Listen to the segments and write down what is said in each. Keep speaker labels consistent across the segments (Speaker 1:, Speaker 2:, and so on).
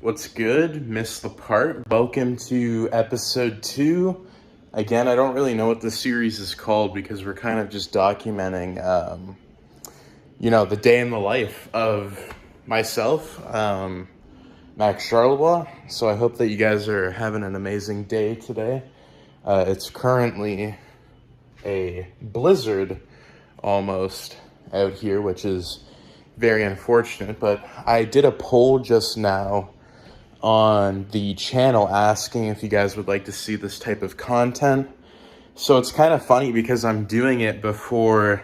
Speaker 1: What's good? Missed the part. Welcome to episode 2. Again, I don't really know what the series is called because we're kind of just documenting, the day in the life of myself, Max Charlebois. So I hope that you guys are having an amazing day today. It's currently a blizzard almost out here, which is very unfortunate, but I did a poll just now on the channel asking if you guys would like to see this type of content. So it's kind of funny because I'm doing it before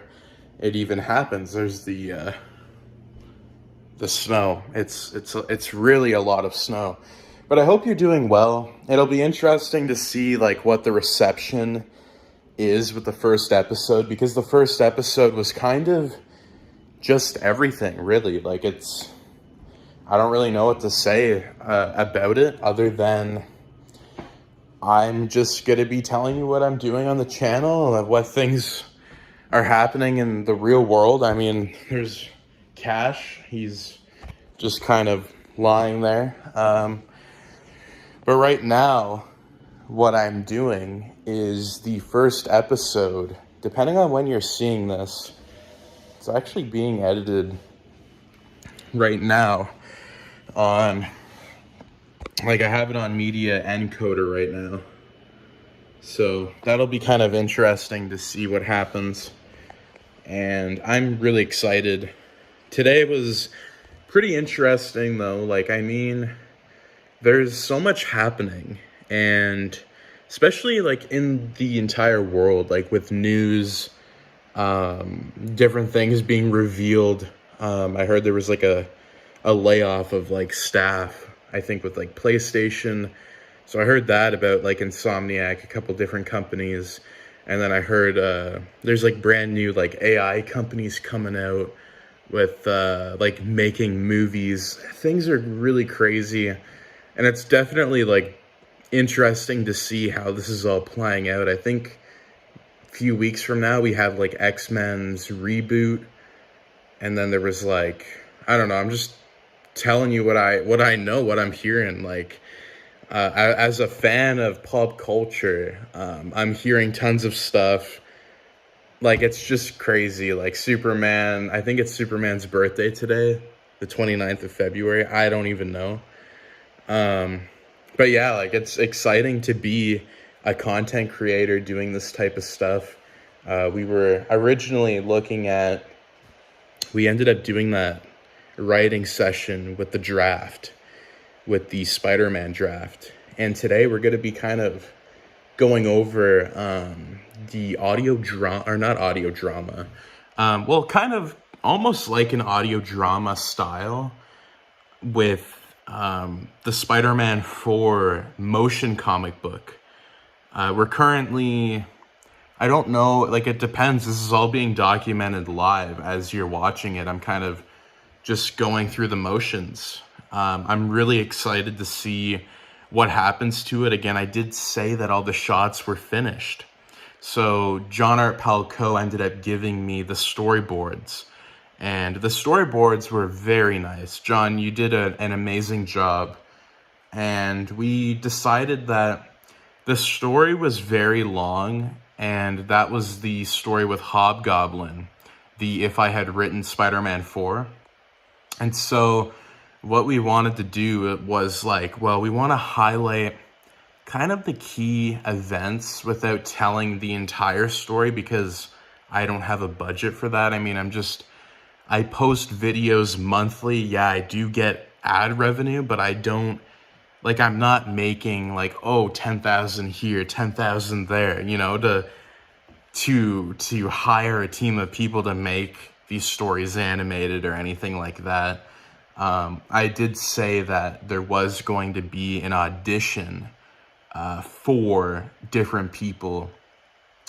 Speaker 1: it even happens. There's the snow. It's really a lot of snow. But I hope you're doing well. It'll be interesting to see like what the reception is with the first episode, because the first episode was kind of just everything, really. Like I don't really know what to say about it other than I'm just going to be telling you what I'm doing on the channel, what things are happening in the real world. I mean, there's Cash. He's just kind of lying there. But right now, what I'm doing is the first episode, depending on when you're seeing this, it's actually being edited right now on, like, I have it on Media Encoder right now. So that'll be kind of interesting to see what happens. And I'm really excited. Today was pretty interesting though. Like, I mean, there's so much happening, and especially like in the entire world, like with news, different things being revealed. I heard there was like a layoff of like staff, I think with like PlayStation. So I heard that about like Insomniac, a couple different companies. And then I heard there's like brand new like AI companies coming out with like making movies. Things are really crazy. And it's definitely like interesting to see how this is all playing out. I think a few weeks from now we have like X-Men's reboot. And then there was like, I don't know, I'm just telling you what I know, what I'm hearing. Like, as a fan of pop culture, I'm hearing tons of stuff. Like, it's just crazy. Like Superman, I think it's Superman's birthday today, the 29th of February. I don't even know. But yeah, like, it's exciting to be a content creator doing this type of stuff. We were originally we ended up doing that writing session with the draft, with the Spider-Man draft. And today we're going to be kind of going over the audio drama, or not audio drama. Well, kind of almost like an audio drama style with the Spider-Man 4 motion comic book. We're currently, I don't know, like, it depends. This is all being documented live as you're watching it. I'm kind of just going through the motions. I'm really excited to see what happens to it. Again, I did say that all the shots were finished. So John Art Palco ended up giving me the storyboards. And the storyboards were very nice. John, you did an amazing job. And we decided that the story was very long. And that was the story with Hobgoblin, the If I Had Written Spider-Man 4. And so what we wanted to do was like, well, we want to highlight kind of the key events without telling the entire story, because I don't have a budget for that. I mean, I post videos monthly. Yeah, I do get ad revenue, but I don't, like, I'm not making like, oh, 10,000 here, 10,000 there, to hire a team of people to make these stories animated or anything like that. I did say that there was going to be an audition for different people,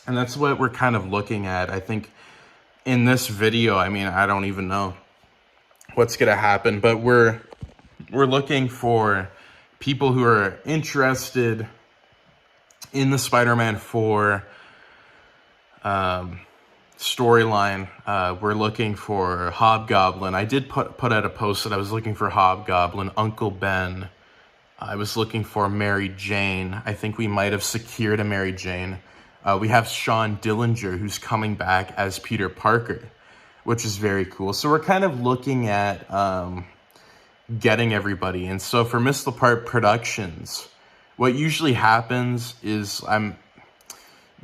Speaker 1: and that's what we're kind of looking at. I think in this video, I mean, I don't even know what's gonna happen, but we're looking for people who are interested in the Spider-Man 4 storyline. We're looking for Hobgoblin. I did put out a post that I was looking for Hobgoblin, Uncle Ben, I was looking for Mary Jane. I think we might have secured a Mary Jane. We have Sean Dillinger, who's coming back as Peter Parker, which is very cool. So we're kind of looking at getting everybody. And so for Miss LaParte Productions, what usually happens is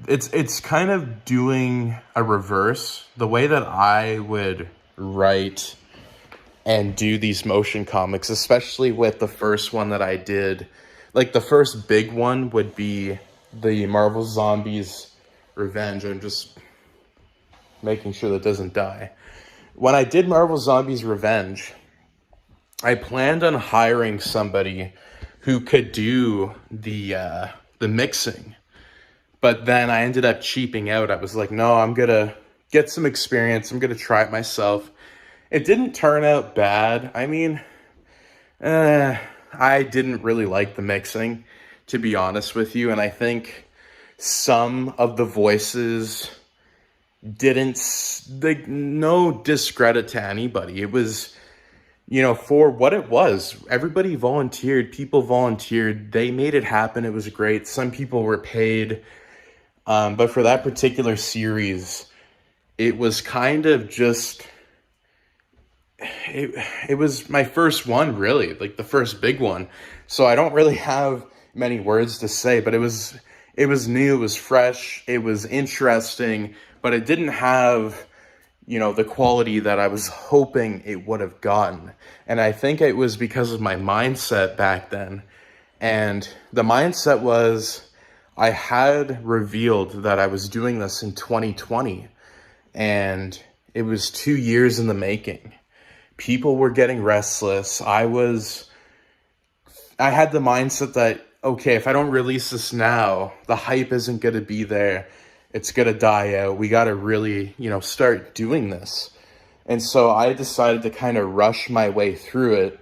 Speaker 1: it's kind of doing a reverse. The way that I would write and do these motion comics, especially with the first one that I did, like the first big one would be the Marvel Zombies Revenge. I'm just making sure that doesn't die. When I did Marvel Zombies Revenge, I planned on hiring somebody who could do the mixing, but then I ended up cheaping out. I was like, no, I'm gonna get some experience. I'm gonna try it myself. It didn't turn out bad. I mean, I didn't really like the mixing, to be honest with you, and I think some of the voices didn't, like, no discredit to anybody. It was, you know, for what it was. Everybody volunteered, people volunteered, they made it happen. It was great. Some people were paid, but for that particular series, it was kind of just, it was my first one, really, like the first big one. So I don't really have many words to say, but it was new, it was fresh, it was interesting, but it didn't have, you know, the quality that I was hoping it would have gotten. And I think it was because of my mindset back then. And the mindset was, I had revealed that I was doing this in 2020, and it was 2 years in the making. People were getting restless. I had the mindset that, okay, if I don't release this now, the hype isn't going to be there. It's going to die out. We got to really, you know, start doing this. And so I decided to kind of rush my way through it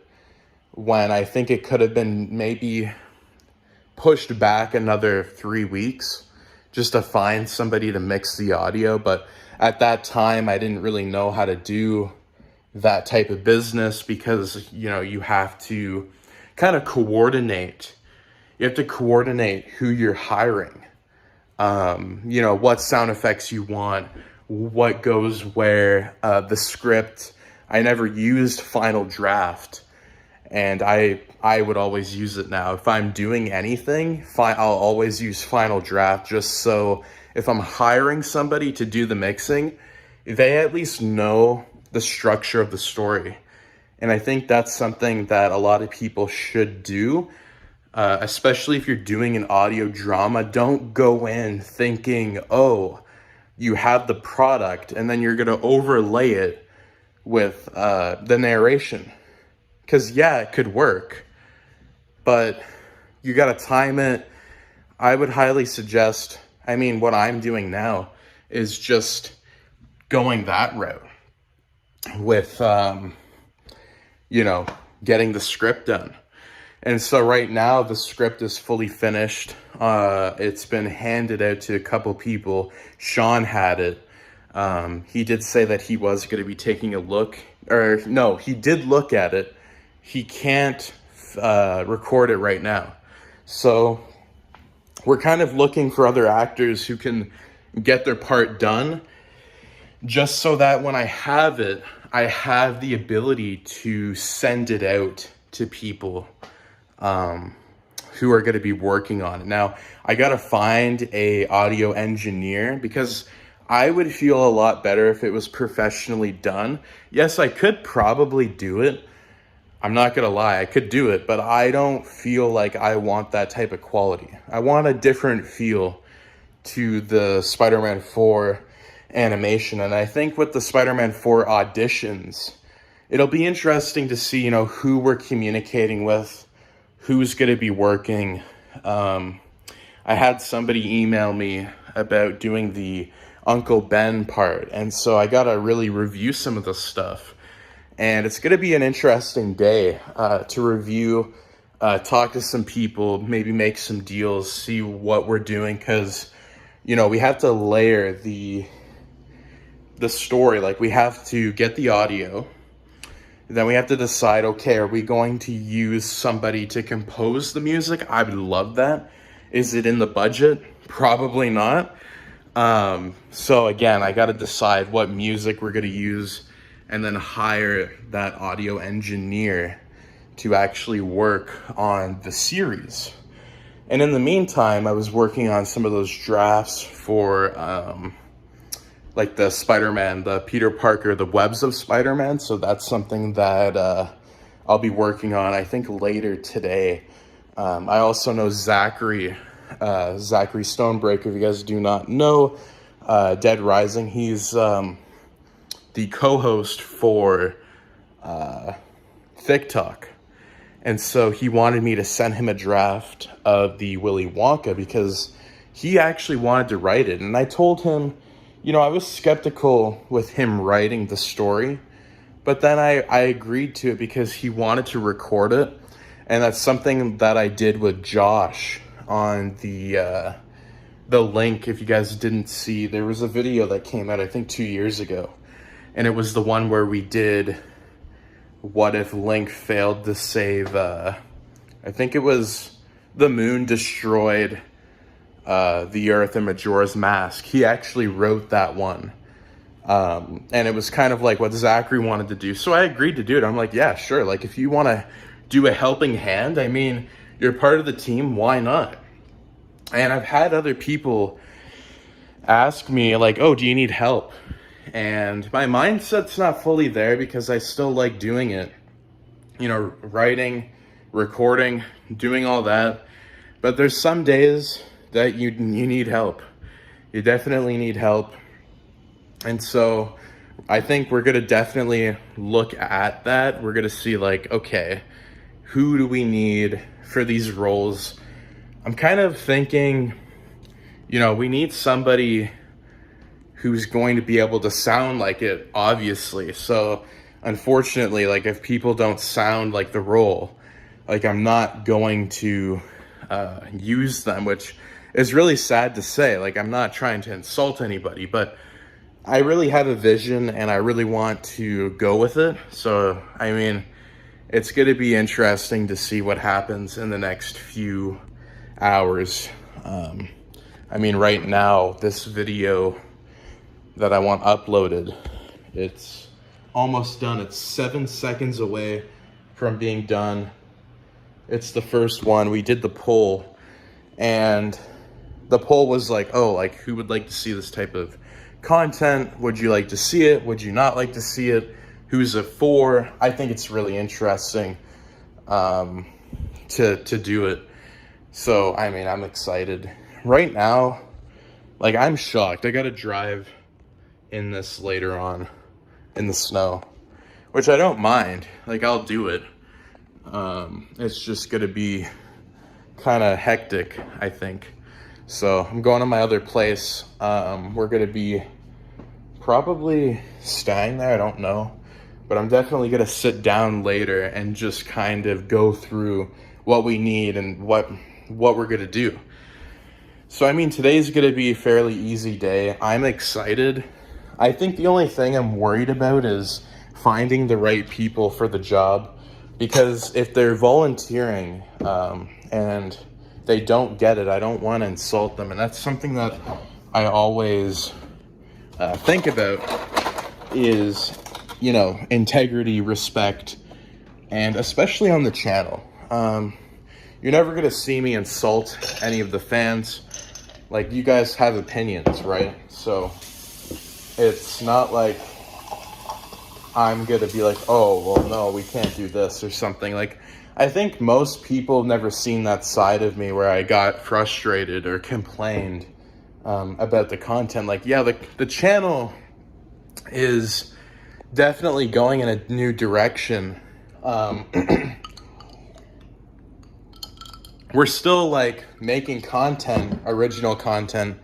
Speaker 1: when I think it could have been maybe pushed back another 3 weeks just to find somebody to mix the audio. But at that time, I didn't really know how to do that type of business because, you know, you have to kind of coordinate. You have to coordinate who you're hiring. You know, what sound effects you want, what goes where, the script. I never used Final Draft, and I would always use it now. If I'm doing anything, I'll always use Final Draft, just so if I'm hiring somebody to do the mixing, they at least know the structure of the story. And I think that's something that a lot of people should do. Especially if you're doing an audio drama, don't go in thinking, oh, you have the product and then you're going to overlay it with the narration. Because, yeah, it could work, but you got to time it. I would highly suggest, I mean, what I'm doing now is just going that route with, you know, getting the script done. And so right now the script is fully finished. It's been handed out to a couple people. Sean had it. He did say that he was going to be taking a look, or no, he did look at it. He can't record it right now. So we're kind of looking for other actors who can get their part done, just so that when I have it, I have the ability to send it out to people who are going to be working on it. Now, I got to find a audio engineer because I would feel a lot better if it was professionally done. Yes, I could probably do it. I'm not going to lie, I could do it, but I don't feel like I want that type of quality. I want a different feel to the Spider-Man 4 animation. And I think with the Spider-Man 4 auditions, it'll be interesting to see, you know, who we're communicating with, who's going to be working. I had somebody email me about doing the Uncle Ben part, and so I got to really review some of the stuff. And it's going to be an interesting day to review, talk to some people, maybe make some deals, see what we're doing, because, you know, we have to layer the story. Like, we have to get the audio, Then we have to decide, okay, are we going to use somebody to compose the music? I would love that. Is it in the budget? Probably not. So again, I got to decide what music we're going to use and then hire that audio engineer to actually work on the series. And in the meantime, I was working on some of those drafts for like the Spider-Man, the Peter Parker, the Webs of Spider-Man. So that's something that I'll be working on, I think, later today. I also know Zachary Stonebreaker, if you guys do not know, Dead Rising. He's the co-host for Thick Talk. And so he wanted me to send him a draft of the Willy Wonka because he actually wanted to write it. And I told him, you know, I was skeptical with him writing the story, but then I agreed to it because he wanted to record it. And that's something that I did with Josh on the link. If you guys didn't see, there was a video that came out, I think 2 years ago. And it was the one where we did what if Link failed to save, I think it was the moon destroyed the Earth and Majora's Mask. He actually wrote that one. And it was kind of like what Zachary wanted to do. So I agreed to do it. I'm like, yeah, sure. Like, if you want to do a helping hand, I mean, you're part of the team, why not? And I've had other people ask me, like, oh, do you need help? And my mindset's not fully there because I still like doing it. You know, writing, recording, doing all that. But there's some days that you need help. You definitely need help. And so I think we're going to definitely look at that. We're going to see, like, okay, who do we need for these roles? I'm kind of thinking, you know, we need somebody who's going to be able to sound like it, obviously. So unfortunately, like, if people don't sound like the role, like, I'm not going to use them, which is really sad to say. Like, I'm not trying to insult anybody, but I really have a vision and I really want to go with it. So, I mean, it's going to be interesting to see what happens in the next few hours. I mean, right now, this video that I want uploaded, it's almost done. It's 7 seconds away from being done. It's the first one. We did the poll, and the poll was like, oh, like, who would like to see this type of content? Would you like to see it? Would you not like to see it? Who's it for? I think it's really interesting to do it. So, I mean, I'm excited. Right now, like, I'm shocked. I gotta drive in this later on in the snow, which I don't mind. Like, I'll do it. It's just gonna be kind of hectic, I think. So I'm going to my other place. We're gonna be probably staying there, I don't know, but I'm definitely gonna sit down later and just kind of go through what we need and what we're gonna do. So, I mean, today's gonna be a fairly easy day. I'm excited. I think the only thing I'm worried about is finding the right people for the job, because if they're volunteering and they don't get it, I don't want to insult them. And that's something that I always think about is, you know, integrity, respect, and especially on the channel. You're never going to see me insult any of the fans. Like, you guys have opinions, right? So it's not like I'm going to be like, oh, well, no, we can't do this or something. Like, I think most people have never seen that side of me where I got frustrated or complained about the content. Like, yeah, the channel is definitely going in a new direction. We're still, like, making content, original content,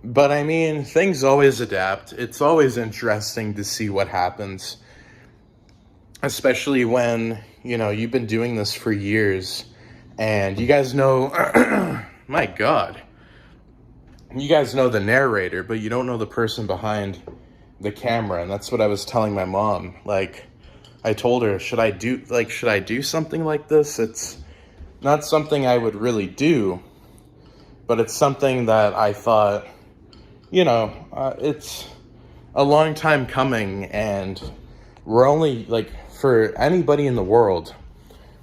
Speaker 1: but I mean, things always adapt. It's always interesting to see what happens, especially when, you know, you've been doing this for years, and you guys know, my God, you guys know the narrator, but you don't know the person behind the camera, and that's what I was telling my mom. Like, I told her, should I do something like this? It's not something I would really do, but it's something that I thought, it's a long time coming, and we're only, like, for anybody in the world,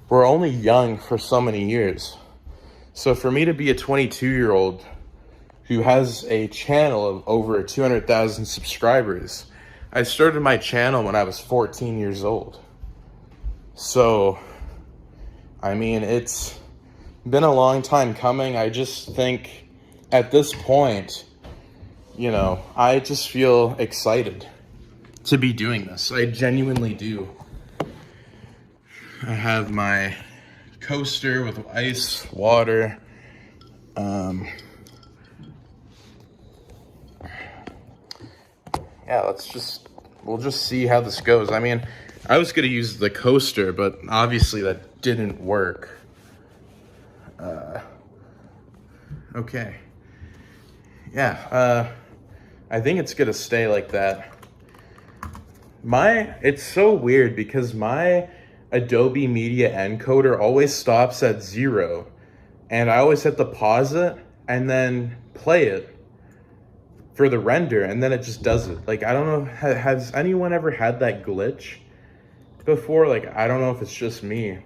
Speaker 1: we're only young for so many years. So for me to be a 22-year-old who has a channel of over 200,000 subscribers, I started my channel when I was 14 years old. So, I mean, it's been a long time coming. I just think at this point, I just feel excited to be doing this. I genuinely do. I have my coaster with ice, water. Yeah, we'll just see how this goes. I mean, I was gonna use the coaster, but obviously that didn't work. Okay. Yeah, I think it's gonna stay like that. It's so weird because my Adobe Media Encoder always stops at 0, and I always have to pause it and then play it for the render, and then it just does it. Like, I don't know, has anyone ever had that glitch before? Like, I don't know if it's just me.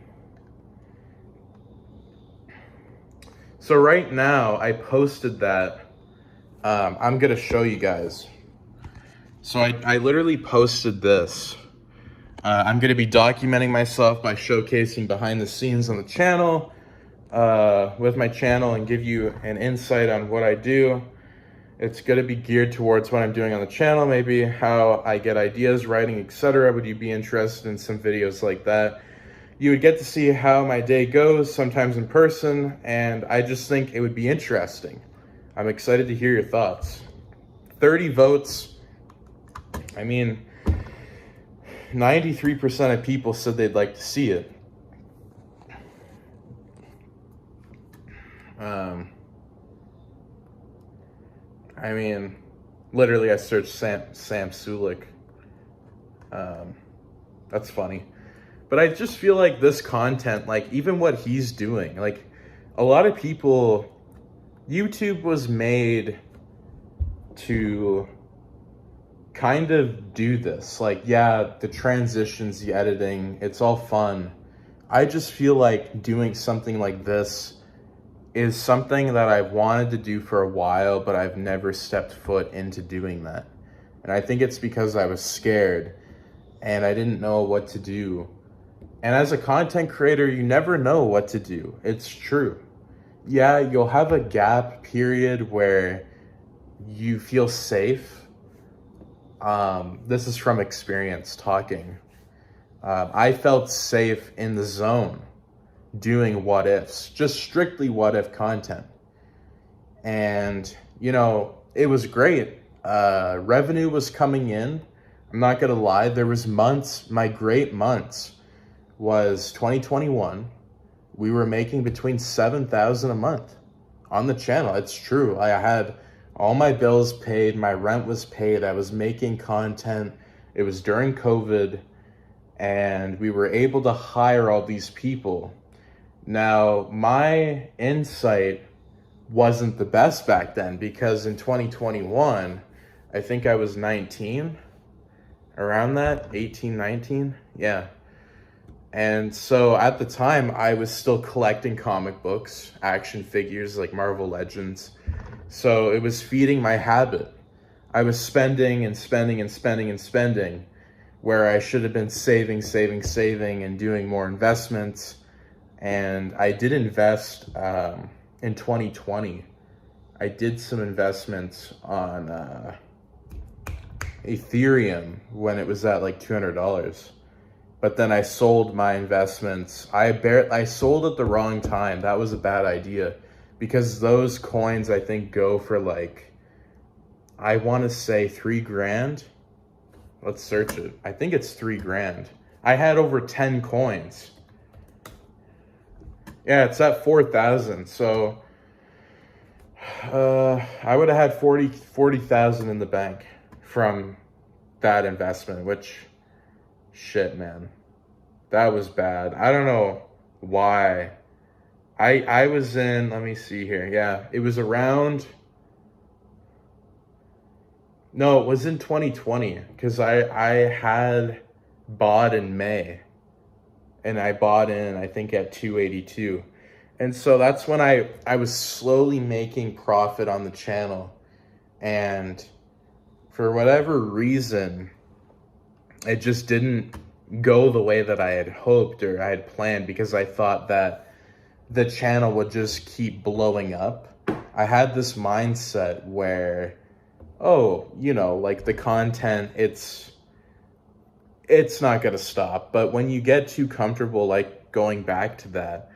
Speaker 1: So right now, I posted that. I'm gonna show you guys. So I literally posted this. I'm gonna be documenting myself by showcasing behind the scenes on the channel, with my channel, and give you an insight on what I do. It's going to be geared towards what I'm doing on the channel, maybe how I get ideas, writing, etc. Would you be interested in some videos like that? You would get to see how my day goes, sometimes in person, and I just think it would be interesting. I'm excited to hear your thoughts. 30 votes. I mean, 93% of people said they'd like to see it. I mean, literally I searched Sam Sulek. That's funny. But I just feel like this content, like even what he's doing, like a lot of people, YouTube was made to kind of do this. Like, yeah, the transitions, the editing, it's all fun. I just feel like doing something like this is something that I've wanted to do for a while, but I've never stepped foot into doing that. And I think it's because I was scared and I didn't know what to do. And as a content creator, you never know what to do. It's true. Yeah, you'll have a gap period where you feel safe. This is from experience talking. I felt safe in the zone doing what ifs, just strictly what if content. And, it was great. Revenue was coming in. I'm not gonna lie, there was months, my great months was 2021. We were making between 7,000 a month on the channel. It's true. I had all my bills paid, my rent was paid, I was making content. It was during COVID, and we were able to hire all these people. Now, my insight wasn't the best back then, because in 2021, I think I was 19, around that, 18, 19, yeah. And so at the time, I was still collecting comic books, action figures like Marvel Legends. So it was feeding my habit. I was spending and spending and spending and spending, where I should have been saving and doing more investments. And I did invest in 2020. I did some investments on Ethereum when it was at like $200. But then I sold my investments. I sold at the wrong time. That was a bad idea, because those coins, I think, go for like, I want to say $3,000. Let's search it. I think it's $3,000. I had over 10 coins. Yeah, it's at 4,000. So I would have had 40,000 in the bank from that investment, which, shit, man. That was bad. I don't know why. I was in, let me see here. Yeah, it was around, no, it was in 2020 because I had bought in May, and I bought in, I think, at 282. And so that's when I was slowly making profit on the channel. And for whatever reason, it just didn't go the way that I had hoped or I had planned, because I thought that the channel would just keep blowing up. I had this mindset where, oh, you know, like the content, it's not going to stop. But when you get too comfortable, like going back to that,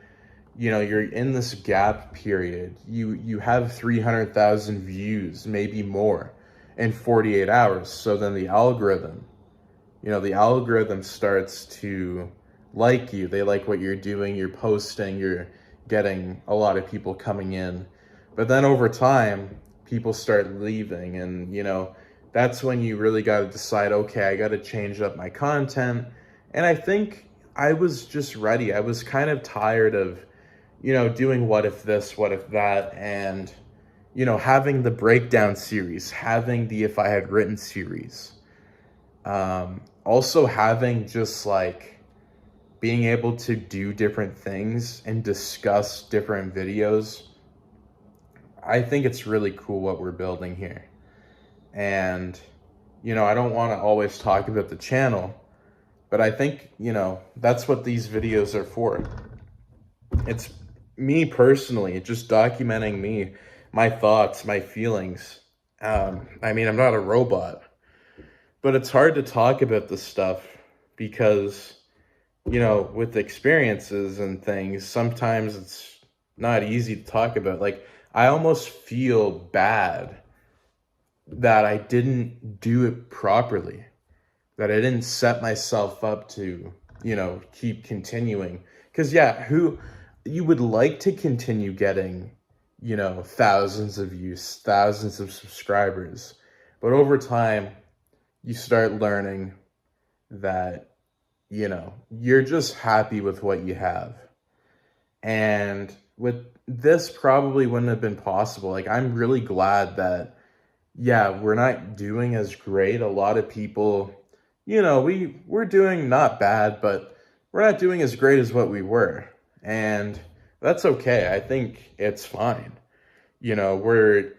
Speaker 1: you know, you're in this gap period. You have 300,000 views, maybe more, in 48 hours. So then the algorithm, you know, the algorithm starts to like you. They like what you're doing, you're posting, you're getting a lot of people coming in. But then over time, people start leaving, and, you know, that's when you really got to decide, okay, I got to change up my content. And I think I was just ready. I was kind of tired of, you know, doing what if this, what if that, and, you know, having the breakdown series, having the If I Had Written series, also having just like being able to do different things and discuss different videos. I think it's really cool what we're building here. And, you know, I don't want to always talk about the channel, but I think, you know, that's what these videos are for. It's me personally, just documenting me, my thoughts, my feelings. I mean, I'm not a robot, but it's hard to talk about this stuff because, you know, with experiences and things, sometimes it's not easy to talk about. Like, I almost feel bad that I didn't do it properly, that I didn't set myself up to, you know, keep continuing. Because, yeah, you would like to continue getting, you know, thousands of views, thousands of subscribers. But over time, you start learning that, you know, you're just happy with what you have. And with this, probably wouldn't have been possible. Like, I'm really glad that, yeah, we're not doing as great. A lot of people, you know, we're doing not bad, but we're not doing as great as what we were. And that's okay. I think it's fine. You know, we're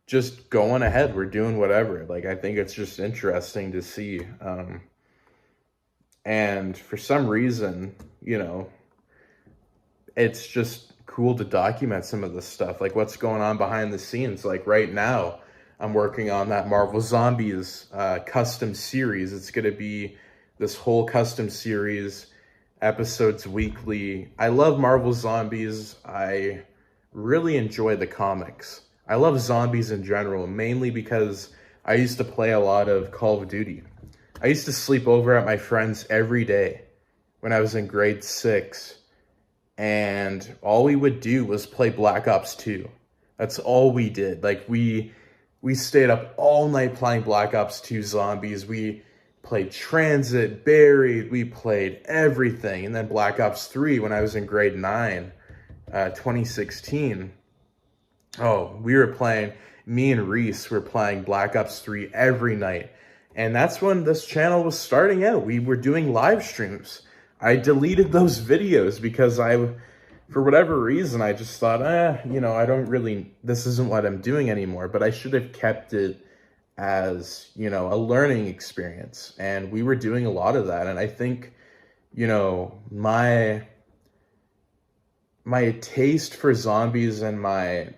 Speaker 1: just going ahead. We're doing whatever. Like, I think it's just interesting to see. And for some reason, you know, it's just cool to document some of this stuff, like what's going on behind the scenes. Like right now, I'm working on that Marvel Zombies custom series. It's going to be this whole custom series, episodes weekly. I love Marvel Zombies. I really enjoy the comics. I love zombies in general, mainly because I used to play a lot of Call of Duty. I used to sleep over at my friend's every day when I was in grade 6. And all we would do was play Black Ops 2. That's all we did. Like, we stayed up all night playing Black Ops 2 Zombies. We played Transit, Buried, we played everything. And then Black Ops 3 when I was in grade 9, 2016. Oh, we were playing, me and Reese were playing Black Ops 3 every night. And that's when this channel was starting out. We were doing live streams. I deleted those videos because for whatever reason, I just thought, you know, this isn't what I'm doing anymore. But I should have kept it as, you know, a learning experience. And we were doing a lot of that. And I think, you know, my taste for zombies and my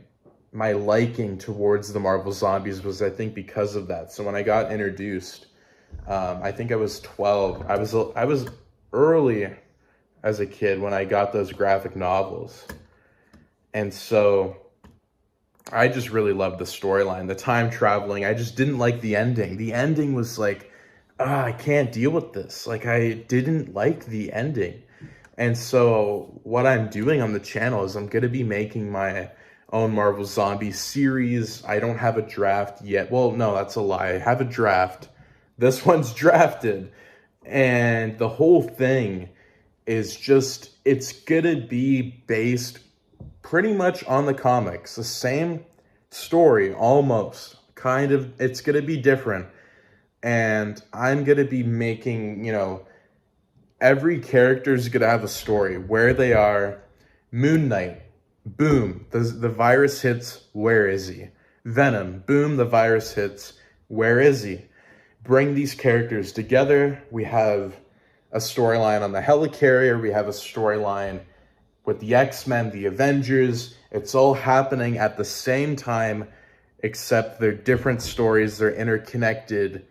Speaker 1: liking towards the Marvel Zombies was, I think, because of that. So when I got introduced, I think I was 12. I was early as a kid when I got those graphic novels. And so I just really loved the storyline, the time traveling. I just didn't like the ending. The ending was like, I can't deal with this. Like, I didn't like the ending. And so what I'm doing on the channel is I'm going to be making my own Marvel Zombies series. I don't have a draft yet. Well, no, that's a lie. I have a draft. This one's drafted. And the whole thing is just, it's gonna be based pretty much on the comics. The same story, almost. Kind of, it's gonna be different. And I'm gonna be making, every character is gonna have a story, where they are. Moon Knight, boom, the virus hits, where is he? Venom, boom, the virus hits, where is he? Bring these characters together. We have a storyline on the Helicarrier. We have a storyline with the X-Men, the Avengers. It's all happening at the same time, except they're different stories. They're interconnected.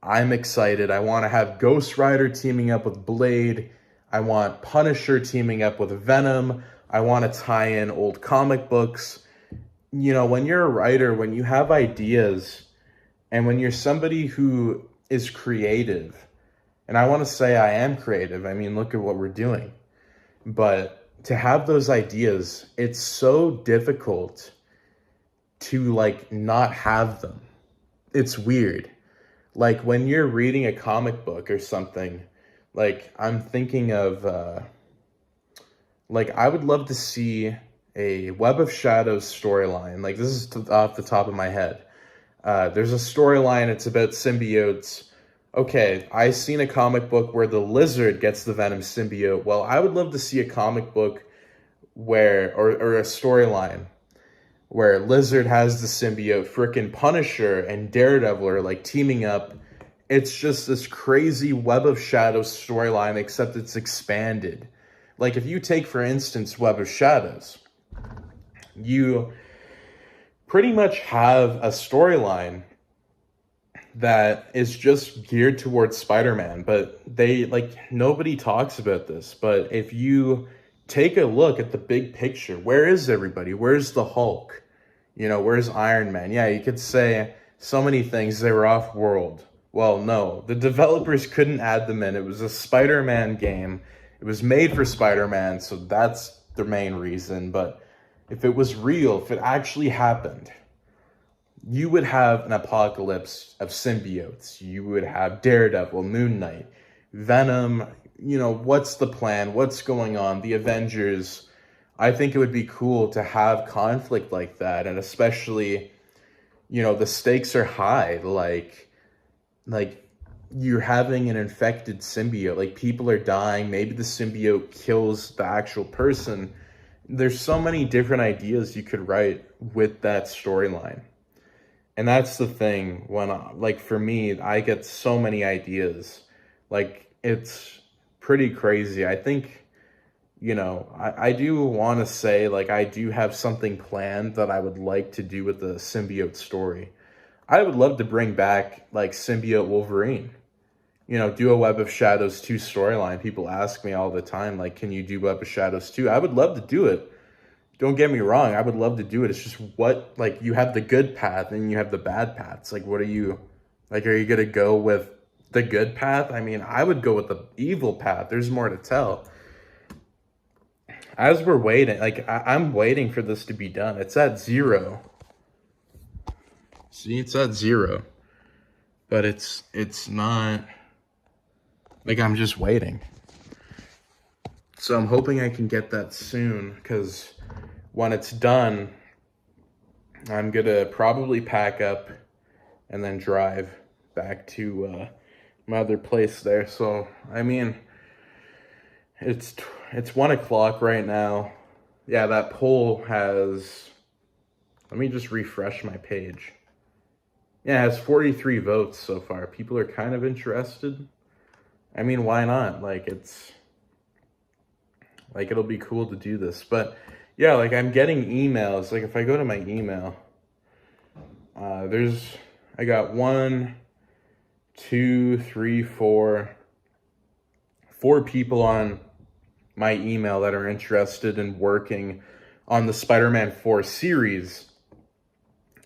Speaker 1: I'm excited. I want to have Ghost Rider teaming up with Blade. I want Punisher teaming up with Venom. I want to tie in old comic books. When you're a writer, when you have ideas, and when you're somebody who is creative, and I want to say I am creative. I mean, look at what we're doing. But to have those ideas, it's so difficult to not have them. It's weird. Like when you're reading a comic book or something, I'm thinking of, I would love to see a Web of Shadows storyline. This is off the top of my head. There's a storyline, it's about symbiotes. Okay, I've seen a comic book where the Lizard gets the Venom symbiote. Well, I would love to see a comic book or a storyline where Lizard has the symbiote, frickin' Punisher and Daredevil are teaming up. It's just this crazy Web of Shadows storyline, except it's expanded. If you take, for instance, Web of Shadows, you pretty much have a storyline that is just geared towards Spider-Man, but nobody talks about this. But if you take a look at the big picture, where is everybody? Where's the Hulk? Where's Iron Man? Yeah, you could say so many things. They were off-world. Well, no, the developers couldn't add them in. It was a Spider-Man game. It was made for Spider-Man, so that's the main reason. But if it was real, if it actually happened, you would have an apocalypse of symbiotes. You would have Daredevil, Moon Knight, Venom. What's the plan? What's going on? The Avengers. I think it would be cool to have conflict like that. And especially, the stakes are high. You're having an infected symbiote. People are dying. Maybe the symbiote kills the actual person. There's so many different ideas you could write with that storyline. And that's the thing, when, for me, I get so many ideas. It's pretty crazy. I think, I do want to say, I do have something planned that I would like to do with the symbiote story. I would love to bring back, symbiote Wolverine. Do a Web of Shadows 2 storyline. People ask me all the time, can you do Web of Shadows 2? I would love to do it. Don't get me wrong, I would love to do it. It's just you have the good path and you have the bad paths. What are you going to go with the good path? I mean, I would go with the evil path. There's more to tell. As we're waiting, I'm waiting for this to be done. It's at 0. See, it's at 0. But it's not, I'm just waiting. So I'm hoping I can get that soon, because when it's done, I'm going to probably pack up and then drive back to my other place there. So, I mean, it's 1 o'clock right now. Yeah, that poll has, let me just refresh my page. Yeah, it has 43 votes so far. People are kind of interested. I mean, why not? It'll be cool to do this. But yeah, I'm getting emails. If I go to my email, I got 1, 2, 3, 4 people on my email that are interested in working on the Spider-Man 4 series.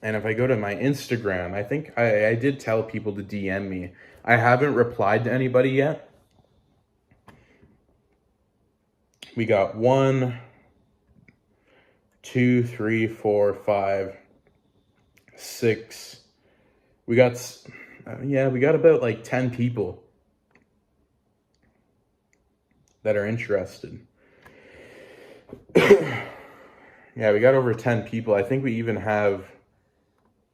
Speaker 1: And if I go to my Instagram, I think I did tell people to DM me. I haven't replied to anybody yet. We got 1, 2, 3, 4, 5, 6. We got about 10 people. that are interested. Yeah, we got over 10 people. I think we even have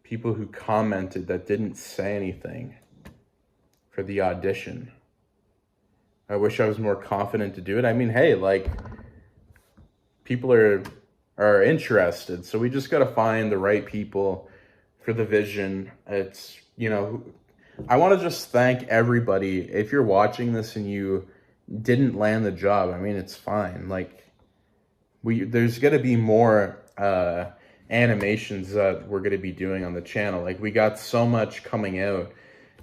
Speaker 1: people who commented that didn't say anything for the audition. I wish I was more confident to do it. I mean, hey, like, people are interested, so we just got to find the right people for the vision. It's, I want to just thank everybody. If you're watching this and you didn't land the job, I mean, it's fine. Like, there's going to be more animations that we're going to be doing on the channel. Like, we got so much coming out.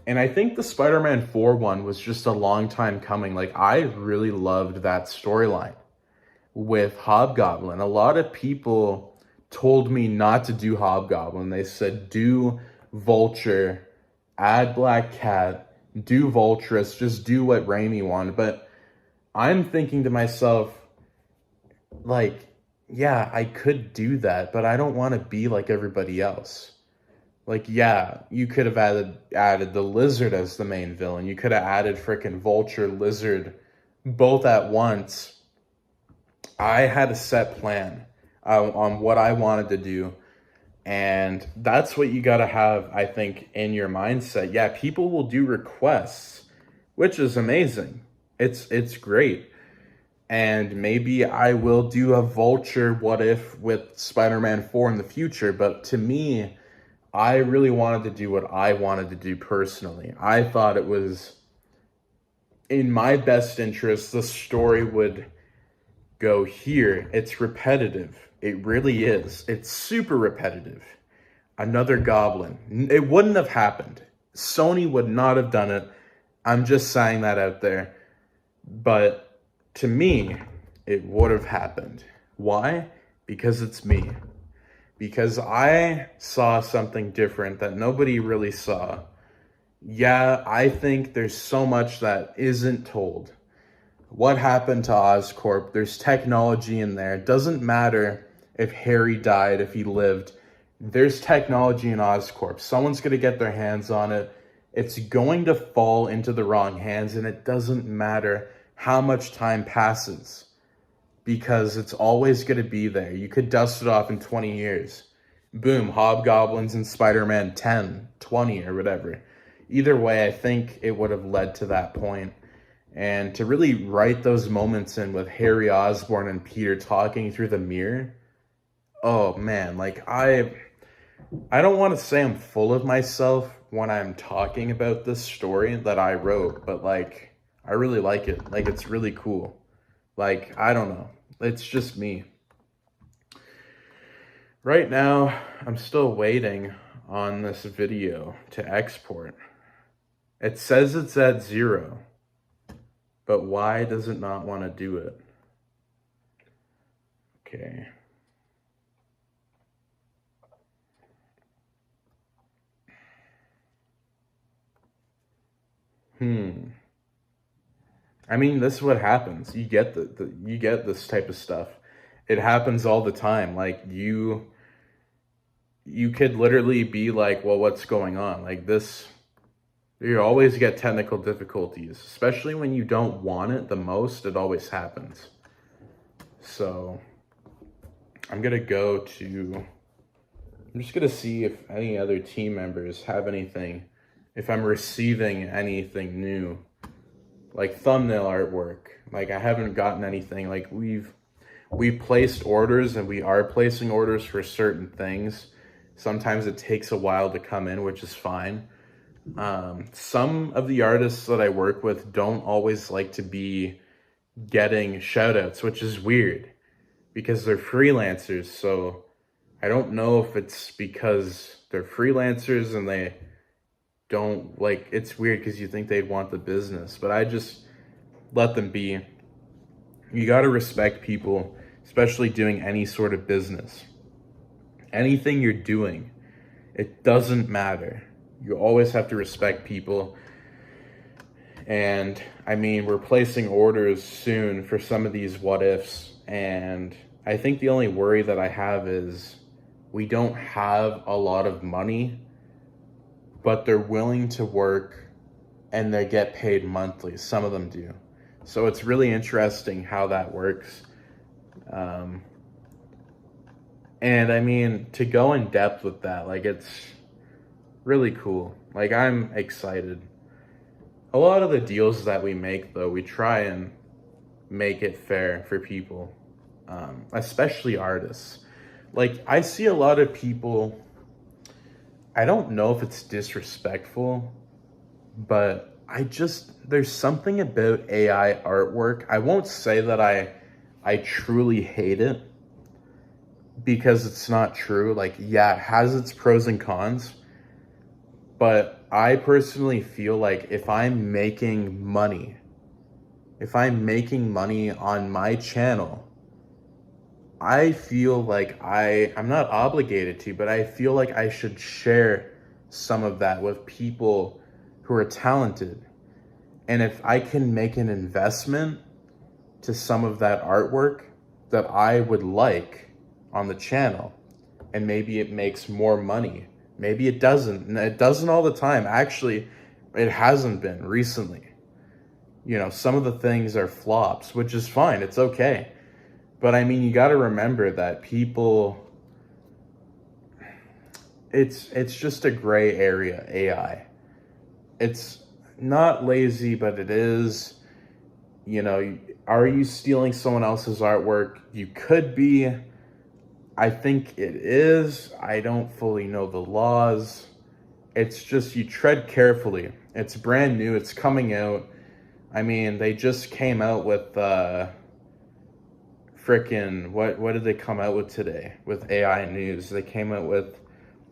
Speaker 1: And I think the Spider-Man 4 one was just a long time coming. Like, I really loved that storyline with Hobgoblin. A lot of people told me not to do Hobgoblin. They said, do Vulture, add Black Cat, do Vulturous, just do what Raimi wanted. But I'm thinking to myself, like, yeah, I could do that, but I don't want to be like everybody else. Like, yeah, you could have added the Lizard as the main villain. You could have added frickin' Vulture, Lizard, both at once. I had a set plan on what I wanted to do, and that's what you got to have, I think, in your mindset. Yeah, people will do requests, which is amazing. It's great. And maybe I will do a Vulture what if with Spider-Man 4 in the future, but to me, I really wanted to do what I wanted to do personally. I thought it was in my best interest. The story would go here. It's repetitive. It really is. It's super repetitive. Another Goblin. It wouldn't have happened. Sony would not have done it. I'm just saying that out there. But to me, it would have happened. Why? Because it's me. Because I saw something different that nobody really saw. Yeah, I think there's so much that isn't told. What happened to Oscorp? There's technology in there. It doesn't matter if Harry died, if he lived. There's technology in Oscorp. Someone's going to get their hands on it. It's going to fall into the wrong hands, and it doesn't matter how much time passes, because it's always going to be there. You could dust it off in 20 years. Boom, Hobgoblins and Spider-Man 10, 20, or whatever. Either way, I think it would have led to that point. And to really write those moments in with Harry Osborn and Peter talking through the mirror, oh man, like I don't want to say I'm full of myself when I'm talking about this story that I wrote, but like, I really like it. Like, it's really cool. Like, I don't know. It's just me. Right now, I'm still waiting on this video to export. It says it's at 0, but why does it not want to do it? Okay. I mean, this is what happens. You get you get this type of stuff. It happens all the time. Like, you could literally be like, well, what's going on? Like, this, you always get technical difficulties, especially when you don't want it the most. It always happens. So I'm just gonna see if any other team members have anything, if I'm receiving anything new, like thumbnail artwork. Like, I haven't gotten anything. Like, we placed orders, and we are placing orders for certain things. Sometimes it takes a while to come in, which is fine. Some of the artists that I work with don't always like to be getting shout outs, which is weird because they're freelancers. So I don't know if it's because they're freelancers and they don't, like, it's weird because you think they'd want the business, but I just let them be. You got to respect people, especially doing any sort of business. Anything you're doing, it doesn't matter. You always have to respect people. And I mean, we're placing orders soon for some of these what ifs, and I think the only worry that I have is we don't have a lot of money, but they're willing to work and they get paid monthly. Some of them do. So it's really interesting how that works. Um, and I mean, to go in depth with that, like, it's really cool. Like, I'm excited. A lot of the deals that we make, though, we try and make it fair for people, especially artists. Like, I see a lot of people, I don't know if it's disrespectful, but there's something about AI artwork. I won't say that I truly hate it, because it's not true. Like, yeah, it has its pros and cons, but I personally feel like if I'm making money on my channel, I feel like I'm not obligated to, but I feel like I should share some of that with people who are talented. And if I can make an investment to some of that artwork that I would like on the channel, and maybe it makes more money, maybe it doesn't. And it doesn't all the time. Actually, it hasn't been recently. You know, some of the things are flops, which is fine. It's okay. But I mean, you got to remember that people, it's just a gray area, AI. It's not lazy, but it is. You know, are you stealing someone else's artwork? You could be. I think it is. I don't fully know the laws. It's just, you tread carefully. It's brand new. It's coming out. I mean, they just came out with frickin' what did they come out with today with AI news? They came out with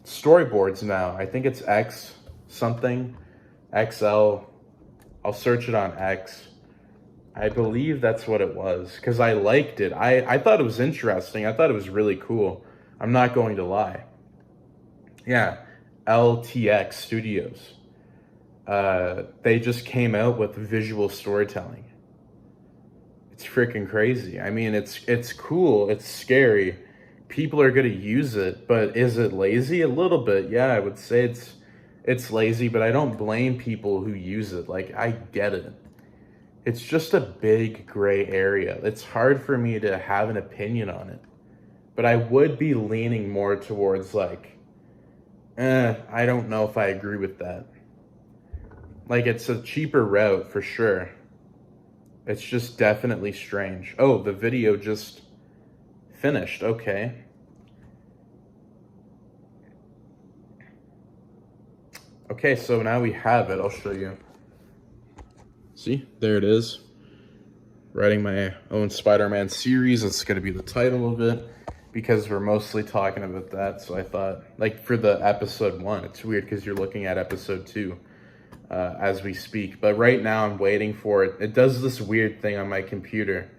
Speaker 1: storyboards now. I think it's X something, XL. I'll search it on X. I believe that's what it was, because I liked it. I thought it was interesting. I thought it was really cool. I'm not going to lie. Yeah, LTX Studios. They just came out with visual storytelling. It's freaking crazy. I mean, it's cool. It's scary. People are gonna use it, but is it lazy? A little bit. Yeah, I would say it's lazy, but I don't blame people who use it. Like, I get it. It's just a big gray area. It's hard for me to have an opinion on it. But I would be leaning more towards like, I don't know if I agree with that. Like, it's a cheaper route for sure. It's just definitely strange. Oh, the video just finished. Okay. Okay, so now we have it. I'll show you. See, there it is. Writing my own Spider-Man series. That's going to be the title of it, because we're mostly talking about that. So I thought, like, for the episode 1, it's weird because you're looking at episode 2 as we speak. But right now I'm waiting for it. It does this weird thing on my computer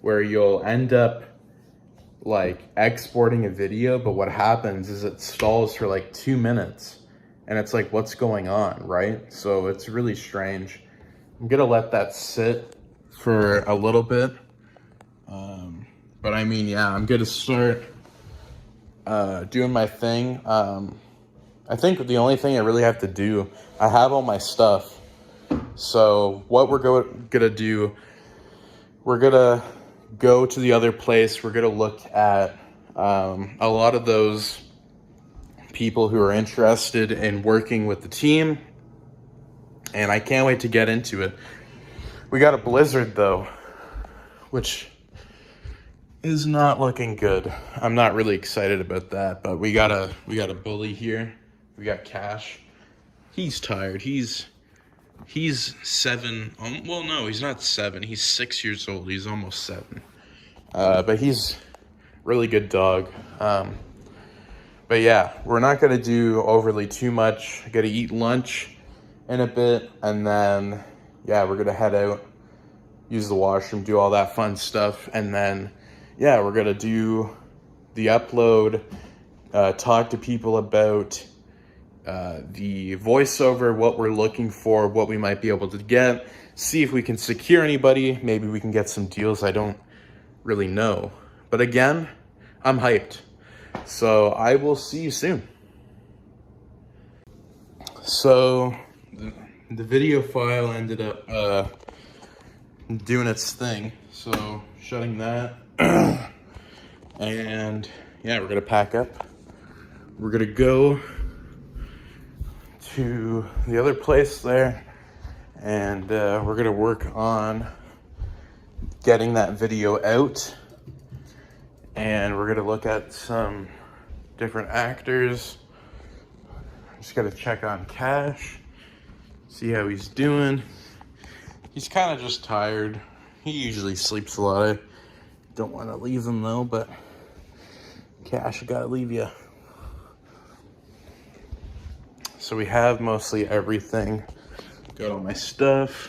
Speaker 1: where you'll end up like exporting a video, but what happens is it stalls for like 2 minutes. And it's like, what's going on, right? So it's really strange. I'm gonna let that sit for a little bit. But I mean, yeah, I'm gonna start doing my thing. I think the only thing I really have to do, I have all my stuff. So what we're gonna do, we're gonna go to the other place. We're gonna look at a lot of those people who are interested in working with the team. And I can't wait to get into it. We got a blizzard though, which is not looking good. I'm not really excited about that, but we got a bully here. We got Cash. He's tired. He's 7. Well, no, he's not 7. He's 6 years old. He's almost 7. But he's really good dog. But yeah, we're not gonna do overly too much. I gotta eat lunch in a bit, and then yeah, we're gonna head out, use the washroom, do all that fun stuff, and then yeah, we're gonna do the upload, talk to people about the voiceover, what we're looking for, what we might be able to get, see if we can secure anybody. Maybe we can get some deals. I don't really know, but again, I'm hyped. So I will see you soon. So the video file ended up doing its thing. So shutting that. And yeah, we're gonna pack up. We're gonna go to the other place there, and we're gonna work on getting that video out. And we're gonna look at some different actors. Just gotta check on Cash, see how he's doing. He's kind of just tired. He usually sleeps a lot. I don't want to leave him though, but Cash, I gotta leave you. So we have mostly everything. Got all my stuff.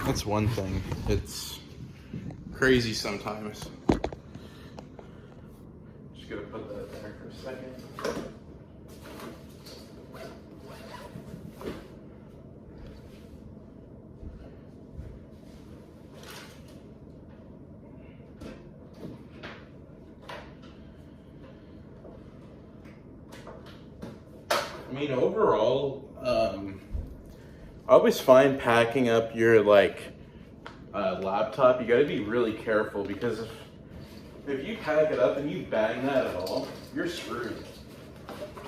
Speaker 1: That's one thing. It's crazy sometimes. Just gonna put that there for a second. I mean, overall, I always find packing up your laptop, you gotta be really careful, because if you pack it up and you bang that at all, you're screwed.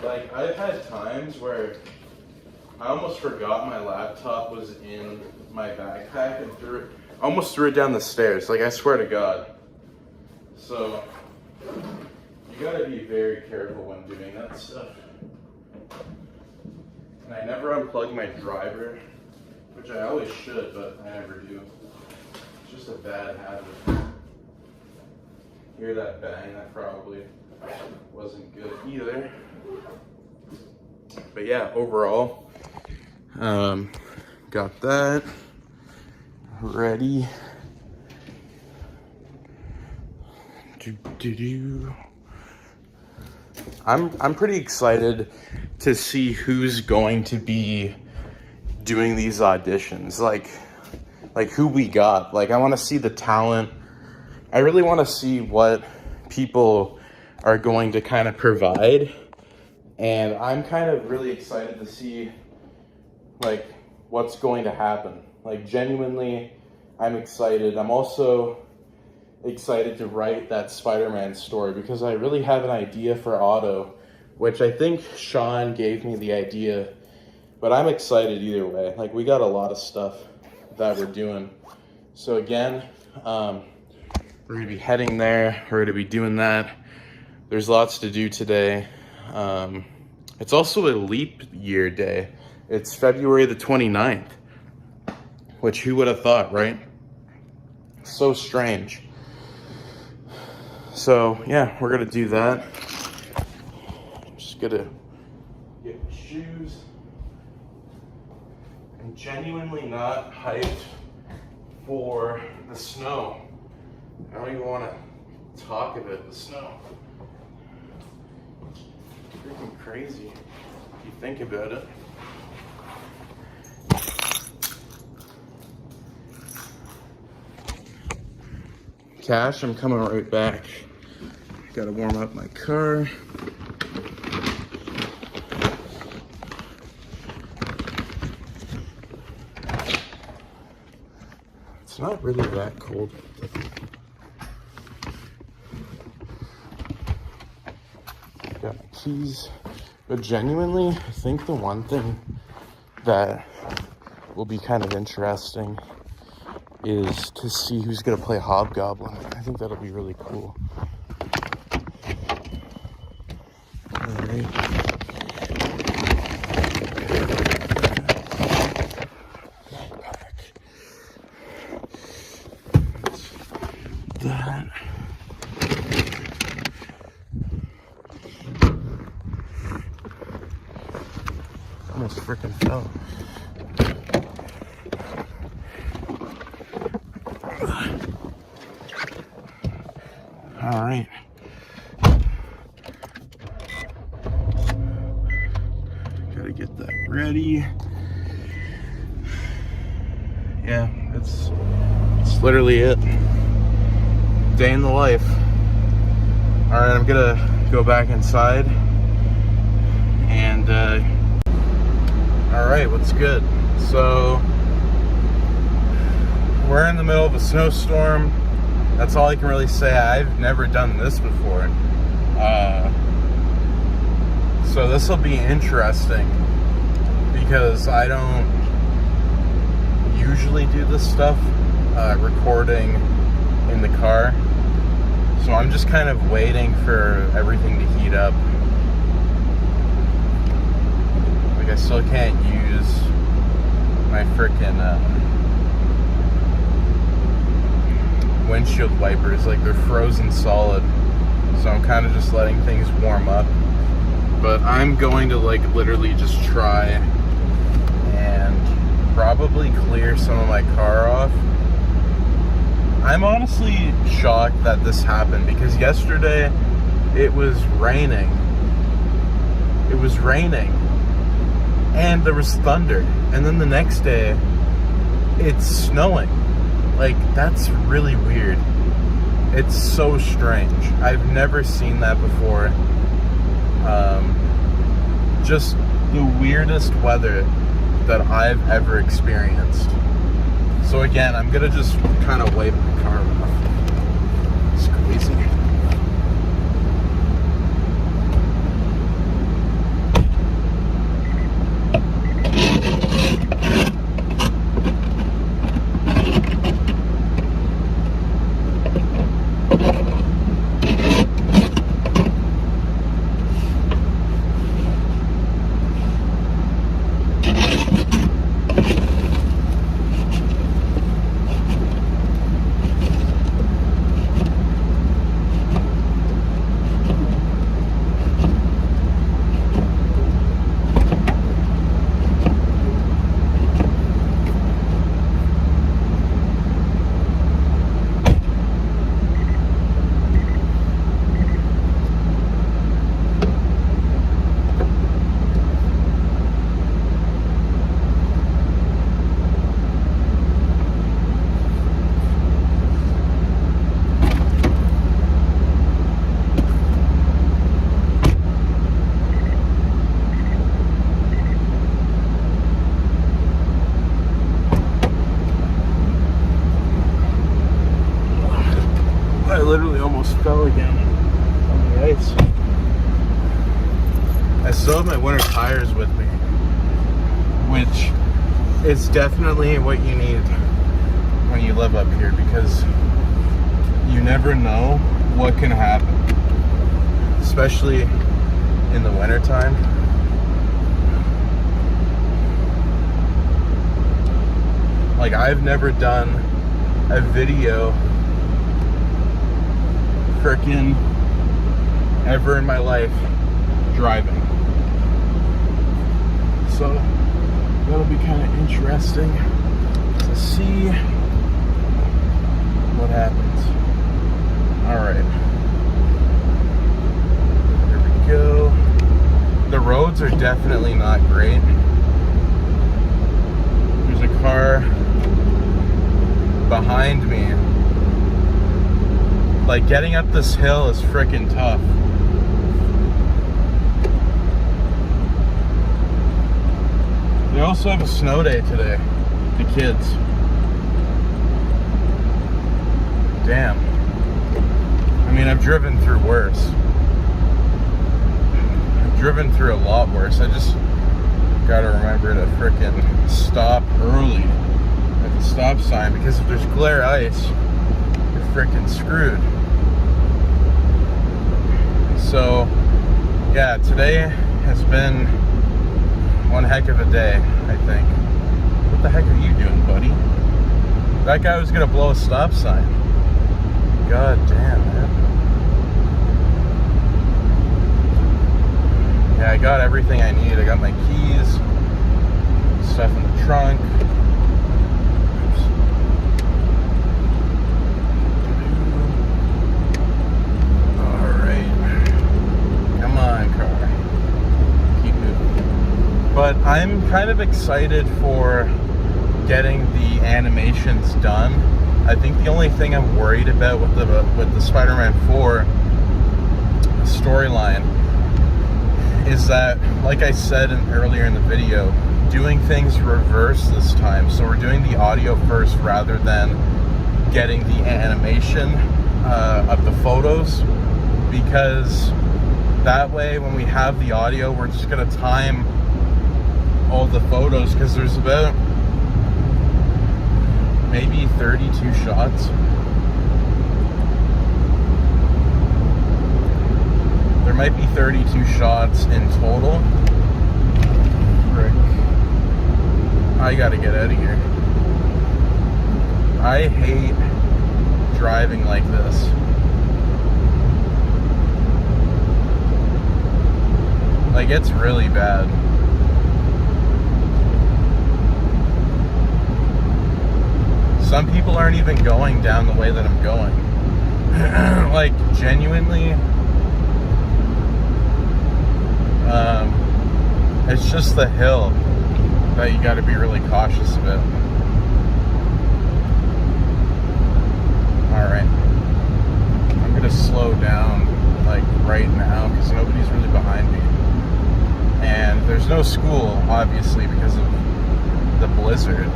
Speaker 1: Like, I've had times where I almost forgot my laptop was in my backpack and almost threw it down the stairs. Like, I swear to God. So you gotta be very careful when doing that stuff. And I never unplug my driver, which I always should, but I never do. It's just a bad habit. Hear that bang? That probably wasn't good either. But yeah, overall, got that ready. I'm pretty excited to see who's going to be doing these auditions, like who we got. Like, I want to see the talent. I really want to see what people are going to kind of provide, and I'm kind of really excited to see like what's going to happen. Like, genuinely, I'm excited. I'm also excited to write that Spider-Man story, because I really have an idea for Otto, which I think Sean gave me the idea, but I'm excited either way. Like, we got a lot of stuff that we're doing. So again, we're gonna be heading there. We're gonna be doing that. There's lots to do today. It's also a leap year day. It's February the 29th, which who would have thought, right? So strange. So yeah, we're gonna do that. Just gonna get my shoes. I'm genuinely not hyped for the snow. I don't even want to talk about the snow. It's freaking crazy if you think about it. Cash, I'm coming right back. Gotta warm up my car. It's not really that cold. Got my keys. But genuinely, I think the one thing that will be kind of interesting is to see who's gonna play Hobgoblin. I think that'll be really cool. Alright. That. Almost freaking fell. All right. Gotta get that ready. Yeah, it's literally it. Day in the life. All right, I'm gonna go back inside. And all right, what's good? So we're in the middle of a snowstorm. That's all I can really say. I've never done this before. So this will be interesting because I don't usually do this stuff, recording in the car. So I'm just kind of waiting for everything to heat up. Like, I still can't use my frickin' windshield wipers. Like, they're frozen solid. So I'm kind of just letting things warm up. But I'm going to, like, literally just try and probably clear some of my car off. I'm honestly shocked that this happened because yesterday it was raining. It was raining. And there was thunder. And then the next day, it's snowing. Like, that's really weird. It's so strange. I've never seen that before. Just the weirdest weather that I've ever experienced. So again, I'm gonna just kind of wipe the car off. Squeezing it. I literally almost fell again on the ice. I still have my winter tires with me, which is definitely what you need when you live up here because you never know what can happen, especially in the wintertime. Like, I've never done a video frickin' ever in my life driving. So that'll be kind of interesting to see what happens. Alright. There we go. The roads are definitely not great. There's a car behind me. Like, getting up this hill is freaking tough. They also have a snow day today, the kids. Damn. I mean, I've driven through worse. I've driven through a lot worse. I just gotta remember to freaking stop early at the stop sign because if there's glare ice, you're freaking screwed. So, yeah, today has been one heck of a day, I think. What the heck are you doing, buddy? That guy was gonna blow a stop sign. God damn, man. Yeah, I got everything I need. I got my keys, stuff in the trunk. But I'm kind of excited for getting the animations done. I think the only thing I'm worried about with the Spider-Man 4 storyline is that, like I said earlier in the video, doing things reverse this time. So we're doing the audio first rather than getting the animation of the photos, because that way when we have the audio, we're just gonna time all the photos, because there's about maybe 32 shots. There might be 32 shots in total. Frick. I gotta get out of here. I hate driving like this. Like, it's really bad. Some people aren't even going down the way that I'm going. Like, genuinely, it's just the hill that you gotta be really cautious about. Alright. I'm gonna slow down, like, right now, because nobody's really behind me. And there's no school, obviously, because of the blizzard,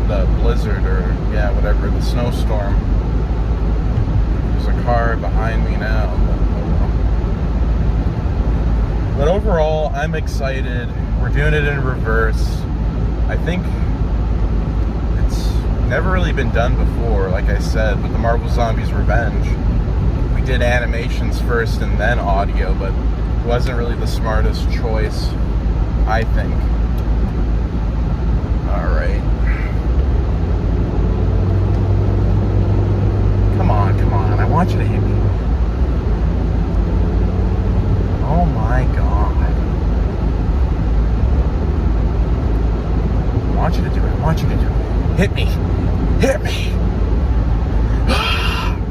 Speaker 1: or, yeah, whatever, the snowstorm. There's a car behind me now. But overall, I'm excited. We're doing it in reverse. I think it's never really been done before, like I said, with the Marvel Zombies Revenge. We did animations first and then audio, but it wasn't really the smartest choice, I think. Alright. Come on, I want you to hit me. Oh my god. I want you to do it. Hit me.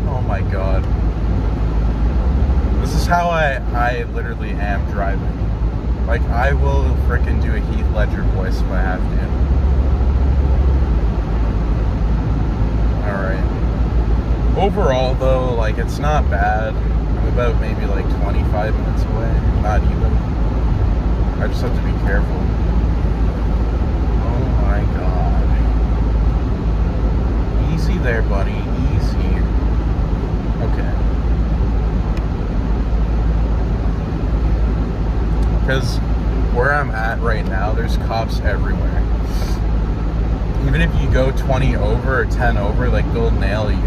Speaker 1: Oh my god. This is how I literally am driving. Like, I will frickin' do a Heath Ledger voice if I have to. Alright. Overall, though, like, it's not bad. I'm about maybe like 25 minutes away. Not even. I just have to be careful. Oh my god. Easy there, buddy. Easy. Okay. Because where I'm at right now, there's cops everywhere. Even if you go 20 over or 10 over, like, they'll nail you,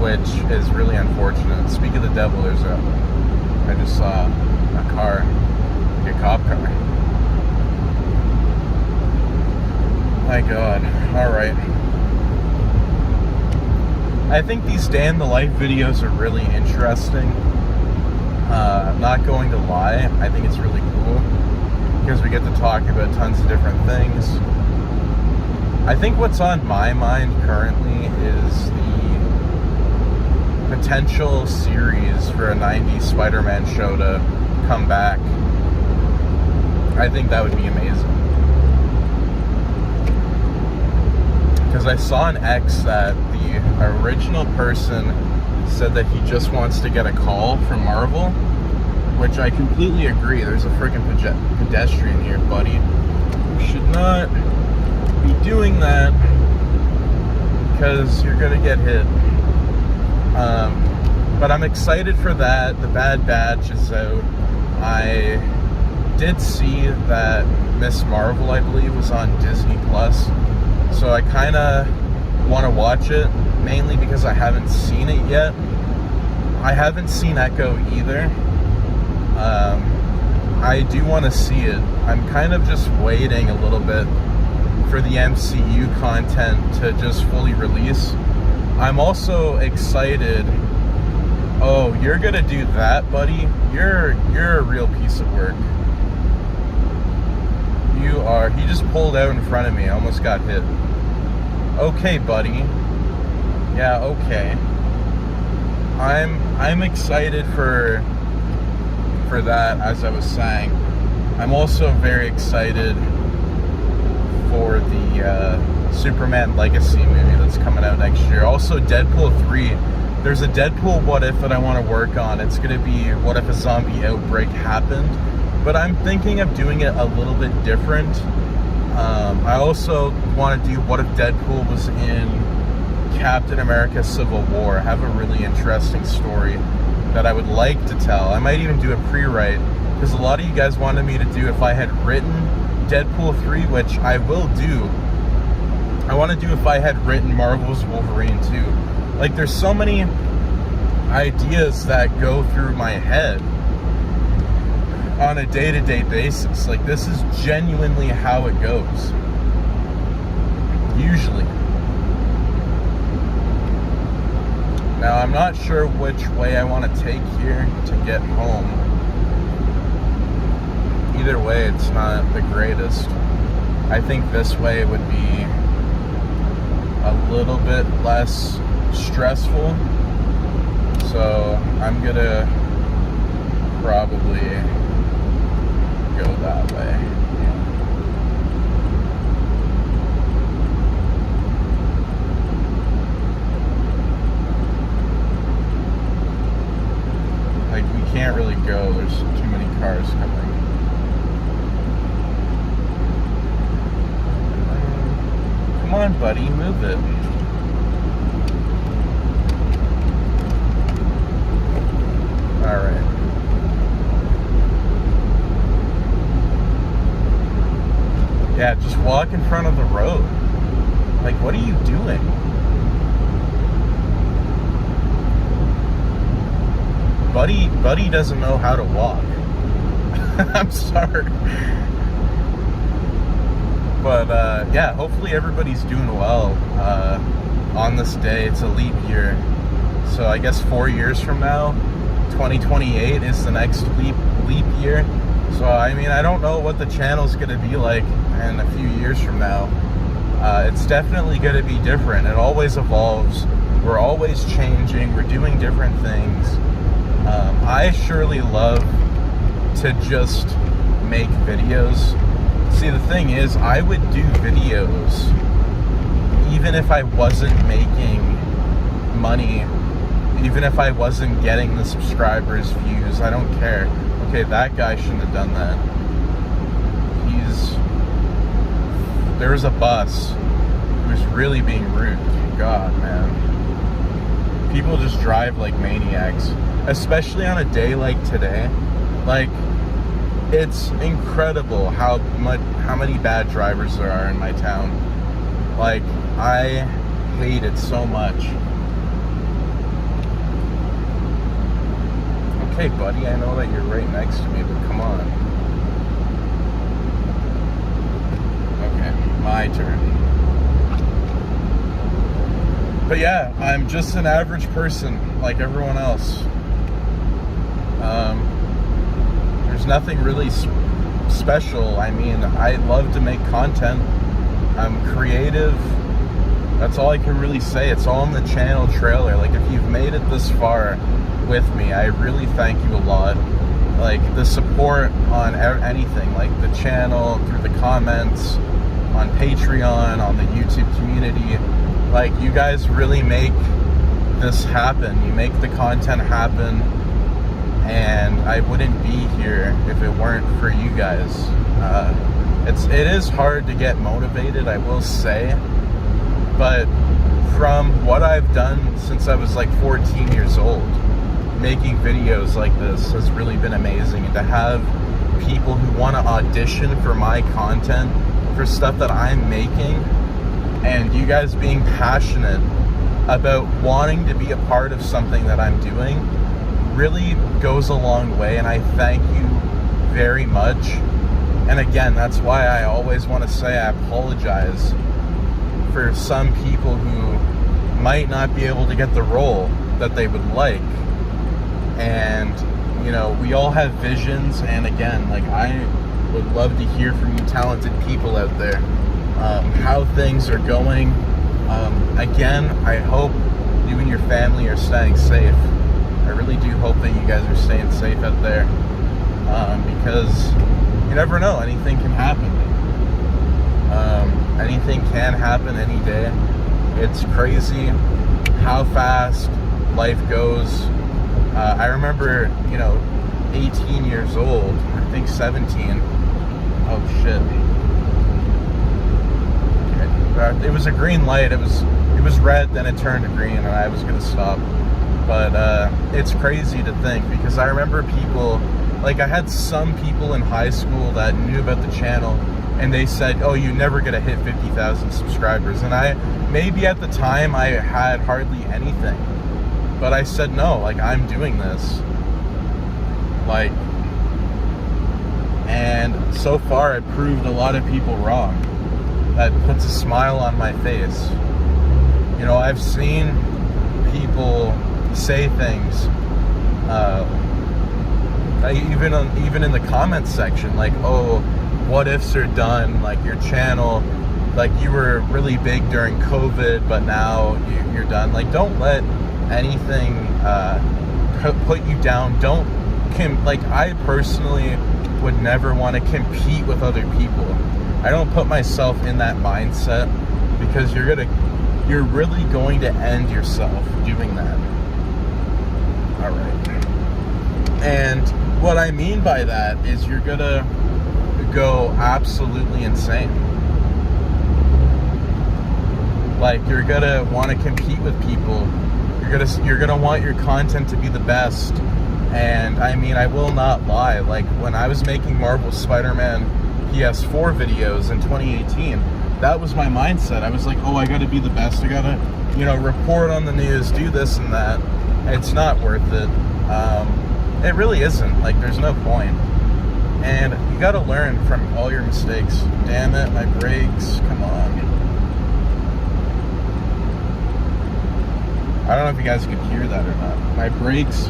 Speaker 1: which is really unfortunate. Speak of the devil, I just saw a car, a cop car. My god. Alright. I think these day in the life videos are really interesting. I'm not going to lie, I think it's really cool, because we get to talk about tons of different things. I think what's on my mind currently is the potential series for a 90s Spider-Man show to come back. I think that would be amazing. Because I saw an X that the original person said that he just wants to get a call from Marvel, which I completely agree. There's a freaking pedestrian here, buddy. You should not be doing that, because you're gonna get hit. But I'm excited for that. The Bad Batch is out. I did see that Miss Marvel, I believe, was on Disney Plus, so I kind of want to watch it, mainly because I haven't seen it yet. I haven't seen Echo either. I do want to see it. I'm kind of just waiting a little bit for the MCU content to just fully release. I'm also excited. Oh, you're gonna do that, buddy? You're a real piece of work. You are. He just pulled out in front of me. I almost got hit. Okay, buddy. Yeah, okay. I'm excited for that, as I was saying. I'm also very excited for the Superman Legacy movie that's coming out next year. Also, Deadpool 3 there's a Deadpool what if that I want to work on. It's going to be what if a zombie outbreak happened, but I'm thinking of doing it a little bit different. I also want to do what if Deadpool was in Captain America Civil War. I have a really interesting story that I would like to tell. I might even do a pre-write, because a lot of you guys wanted me to do if I had written Deadpool 3, which I will do. I want to do if I had written Marvel's Wolverine 2. Like, there's so many ideas that go through my head on a day-to-day basis. Like, this is genuinely how it goes. Usually. Now, I'm not sure which way I want to take here to get home. Either way, it's not the greatest. I think this way would be a little bit less stressful. So I'm gonna probably go that way. Like, we can't really go, there's too many cars coming. Come on, buddy, move it. Alright. Yeah, just walk in front of the road. Like, what are you doing? Buddy doesn't know how to walk. I'm sorry. But, yeah, hopefully everybody's doing well on this day. It's a leap year. So I guess 4 years from now, 2028 is the next leap year. So, I mean, I don't know what the channel's going to be like in a few years from now. It's definitely going to be different. It always evolves. We're always changing. We're doing different things. I surely love to just make videos. See, the thing is, I would do videos even if I wasn't making money, even if I wasn't getting the subscribers, views. I don't care. Okay, that guy shouldn't have done that. There was a bus who was really being rude. God, man. People just drive like maniacs, especially on a day like today. Like, it's incredible how many bad drivers there are in my town. Like, I hate it so much. Okay, buddy, I know that you're right next to me, but come on. Okay, my turn. But yeah, I'm just an average person like everyone else. There's nothing really special. I mean, I love to make content. I'm creative. That's all I can really say. It's all in the channel trailer. Like, if you've made it this far with me, I really thank you a lot. Like, the support on anything, like the channel, through the comments, on Patreon, on the YouTube community. Like, you guys really make this happen. You make the content happen, and I wouldn't be here if it weren't for you guys. It is hard to get motivated, I will say, but from what I've done since I was like 14 years old, making videos like this has really been amazing. And to have people who want to audition for my content, for stuff that I'm making, and you guys being passionate about wanting to be a part of something that I'm doing really goes a long way, and I thank you very much. And again, that's why I always want to say I apologize for some people who might not be able to get the role that they would like. And, you know, we all have visions, and again, like, I would love to hear from you talented people out there, how things are going. Again, I hope you and your family are staying safe. I really do hope that you guys are staying safe out there, because you never know, anything can happen. Anything can happen any day. It's crazy how fast life goes. I remember, 18 years old, I think 17. Oh shit. It was a green light. It was red, then it turned to green, and I was gonna stop. But it's crazy to think, because I remember people, like I had some people in high school that knew about the channel, and they said, oh, you're never gonna hit 50,000 subscribers. And maybe at the time I had hardly anything, but I said, no, like, I'm doing this. Like, and so far I proved a lot of people wrong. That puts a smile on my face. I've seen people say things, even in the comments section, like, oh, what ifs are done, like your channel, like you were really big during COVID, but now you're done. Like, don't let anything put you down. I personally would never want to compete with other people. I don't put myself in that mindset, because you're really going to end yourself doing that. All right. And what I mean by that is you're gonna go absolutely insane. Like, you're gonna want to compete with people. You're gonna want your content to be the best. And I mean, I will not lie, like when I was making Marvel Spider-Man PS4 videos in 2018, that was my mindset. I was like, oh, I gotta be the best. I gotta, report on the news, do this and that. It's not worth it. It really isn't. Like, there's no point. And you gotta learn from all your mistakes. Damn it, my brakes, come on. I don't know if you guys could hear that or not. My brakes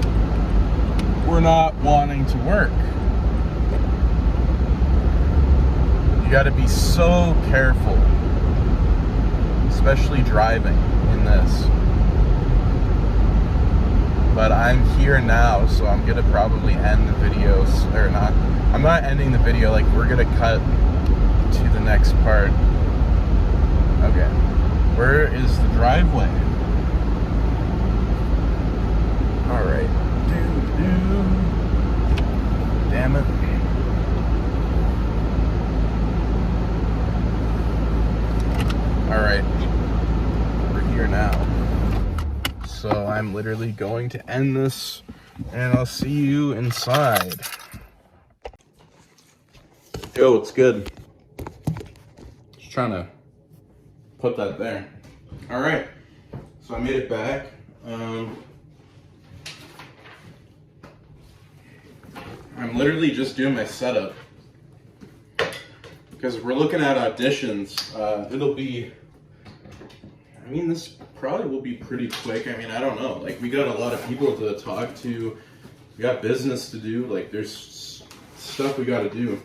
Speaker 1: were not wanting to work. You gotta be so careful, especially driving in this. But I'm here now, so I'm gonna probably end the videos, or not. I'm not ending the video, like, we're gonna cut to the next part. Okay, where is the driveway? Alright. Damn it. Alright. We're here now. So I'm literally going to end this, and I'll see you inside. Yo, it's good. Just trying to put that there. Alright. So I made it back. I'm literally just doing my setup, because we're looking at auditions. It'll be, I mean, this probably will be pretty quick. I mean, I don't know. Like, we got a lot of people to talk to. We got business to do. Like, there's stuff we got to do,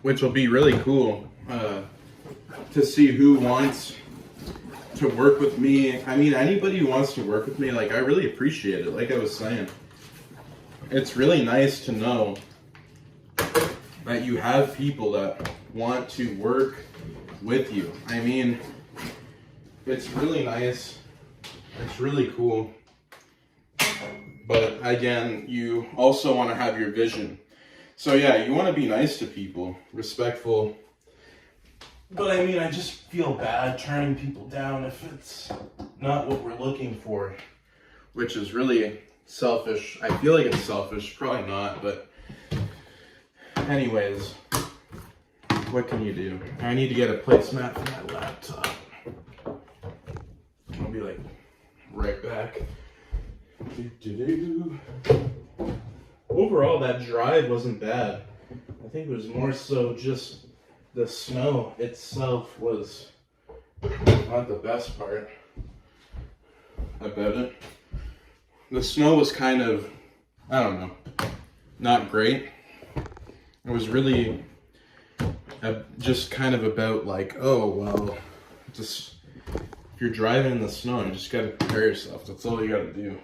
Speaker 1: which will be really cool to see who wants to work with me. I mean, anybody who wants to work with me, like, I really appreciate it. Like I was saying, it's really nice to know that you have people that want to work with you. I mean, it's really nice. It's really cool. But again, you also want to have your vision. So yeah, you want to be nice to people, respectful. But I mean, I just feel bad turning people down if it's not what we're looking for, which is really selfish. I feel like it's selfish, probably not, but anyways, what can you do? I need to get a placemat for my laptop. I'll be like right back. Overall, that drive wasn't bad. I think it was more so just the snow itself was not the best part about it. The snow was kind of, I don't know, not great. It was really just kind of about like, oh, well, just, if you're driving in the snow, you just gotta prepare yourself. That's all you gotta do.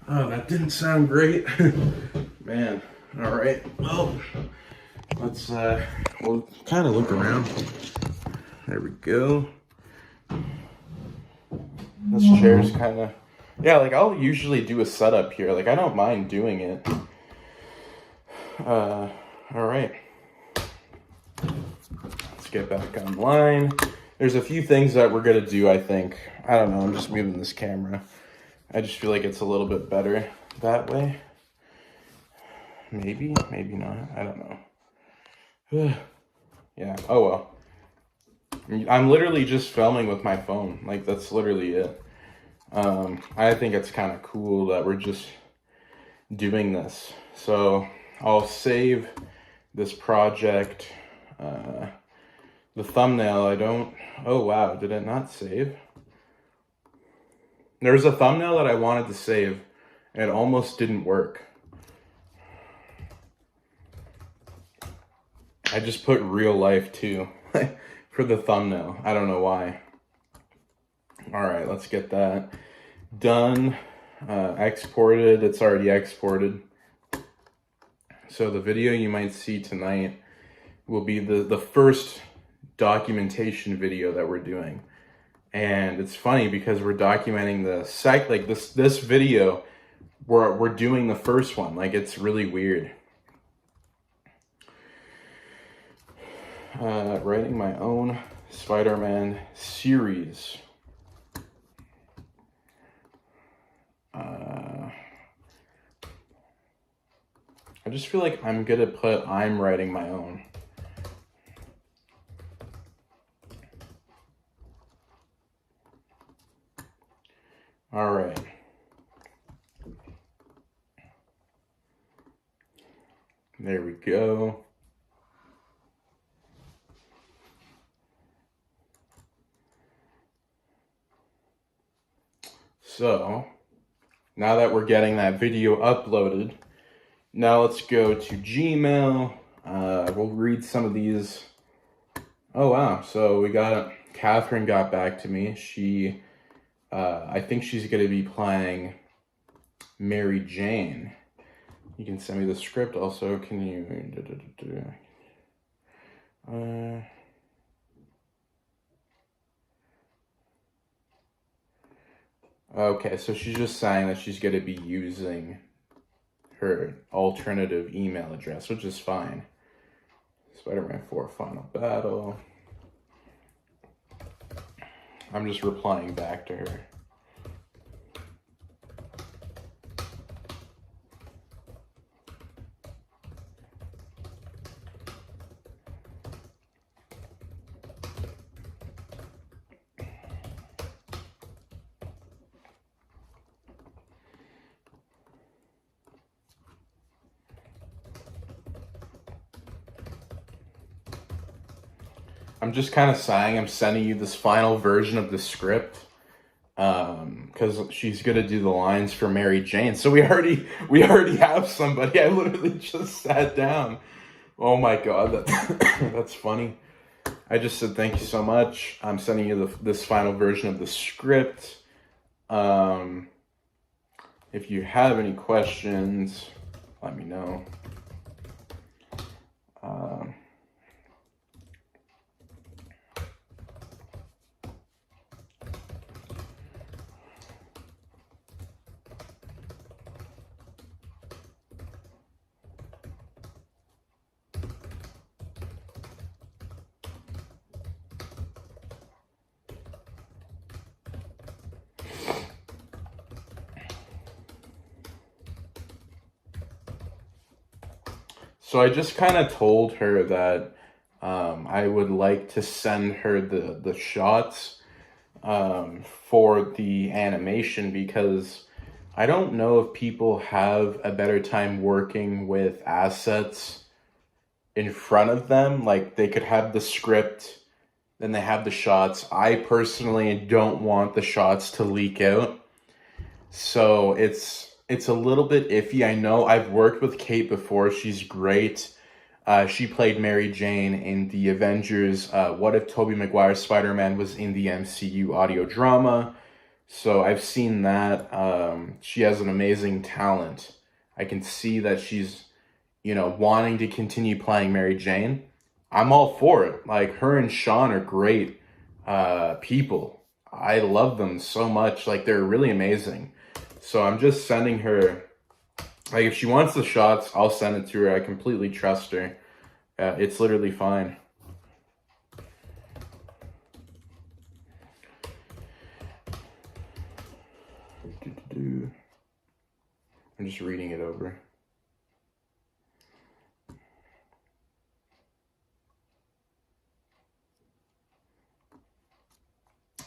Speaker 1: Oh, that didn't sound great. Man, all right. Well, let's, we'll kind of look around. There we go. This chair's kind of... Yeah, like, I'll usually do a setup here. Like, I don't mind doing it. All right. Let's get back online. There's a few things that we're going to do, I think. I don't know. I'm just moving this camera. I just feel like it's a little bit better that way. Maybe, maybe not. I don't know. Yeah. Oh, well. I'm literally just filming with my phone. Like, that's literally it. I think it's kind of cool that we're just doing this. So I'll save this project. The thumbnail, I don't... Oh, wow. Did it not save? There's a thumbnail that I wanted to save. It almost didn't work. I just put real life too for the thumbnail. I don't know why. All right, let's get that done. Exported. It's already exported. So the video you might see tonight will be the first documentation video that we're doing. And it's funny because we're documenting this video, we're doing the first one. Like, it's really weird. Writing my own Spider-Man series. I just feel like I'm gonna put I'm writing my own. All right. There we go. So, now that we're getting that video uploaded, now let's go to Gmail. We'll read some of these. Oh, wow. So Catherine got back to me. She, I think she's going to be playing Mary Jane. You can send me the script also. Can you... Okay, so she's just saying that she's going to be using her alternative email address, which is fine. Spider-Man 4 Final Battle. I'm just replying back to her. I'm just kind of saying I'm sending you this final version of the script because she's gonna do the lines for Mary Jane. So we already have somebody. I literally just sat down. Oh my god, that's funny. I just said thank you so much. I'm sending you this final version of the script. If you have any questions, let me know. So I just kind of told her that I would like to send her the shots for the animation because I don't know if people have a better time working with assets in front of them. Like, they could have the script, then they have the shots. I personally don't want the shots to leak out. So it's a little bit iffy. I know I've worked with Kate before. She's great. She played Mary Jane in the Avengers. What if Tobey Maguire's Spider-Man was in the MCU audio drama? So I've seen that. She has an amazing talent. I can see that she's, wanting to continue playing Mary Jane. I'm all for it. Like, her and Sean are great people. I love them so much. Like, they're really amazing. So I'm just sending her, like, if she wants the shots, I'll send it to her. I completely trust her. It's literally fine. I'm just reading it over.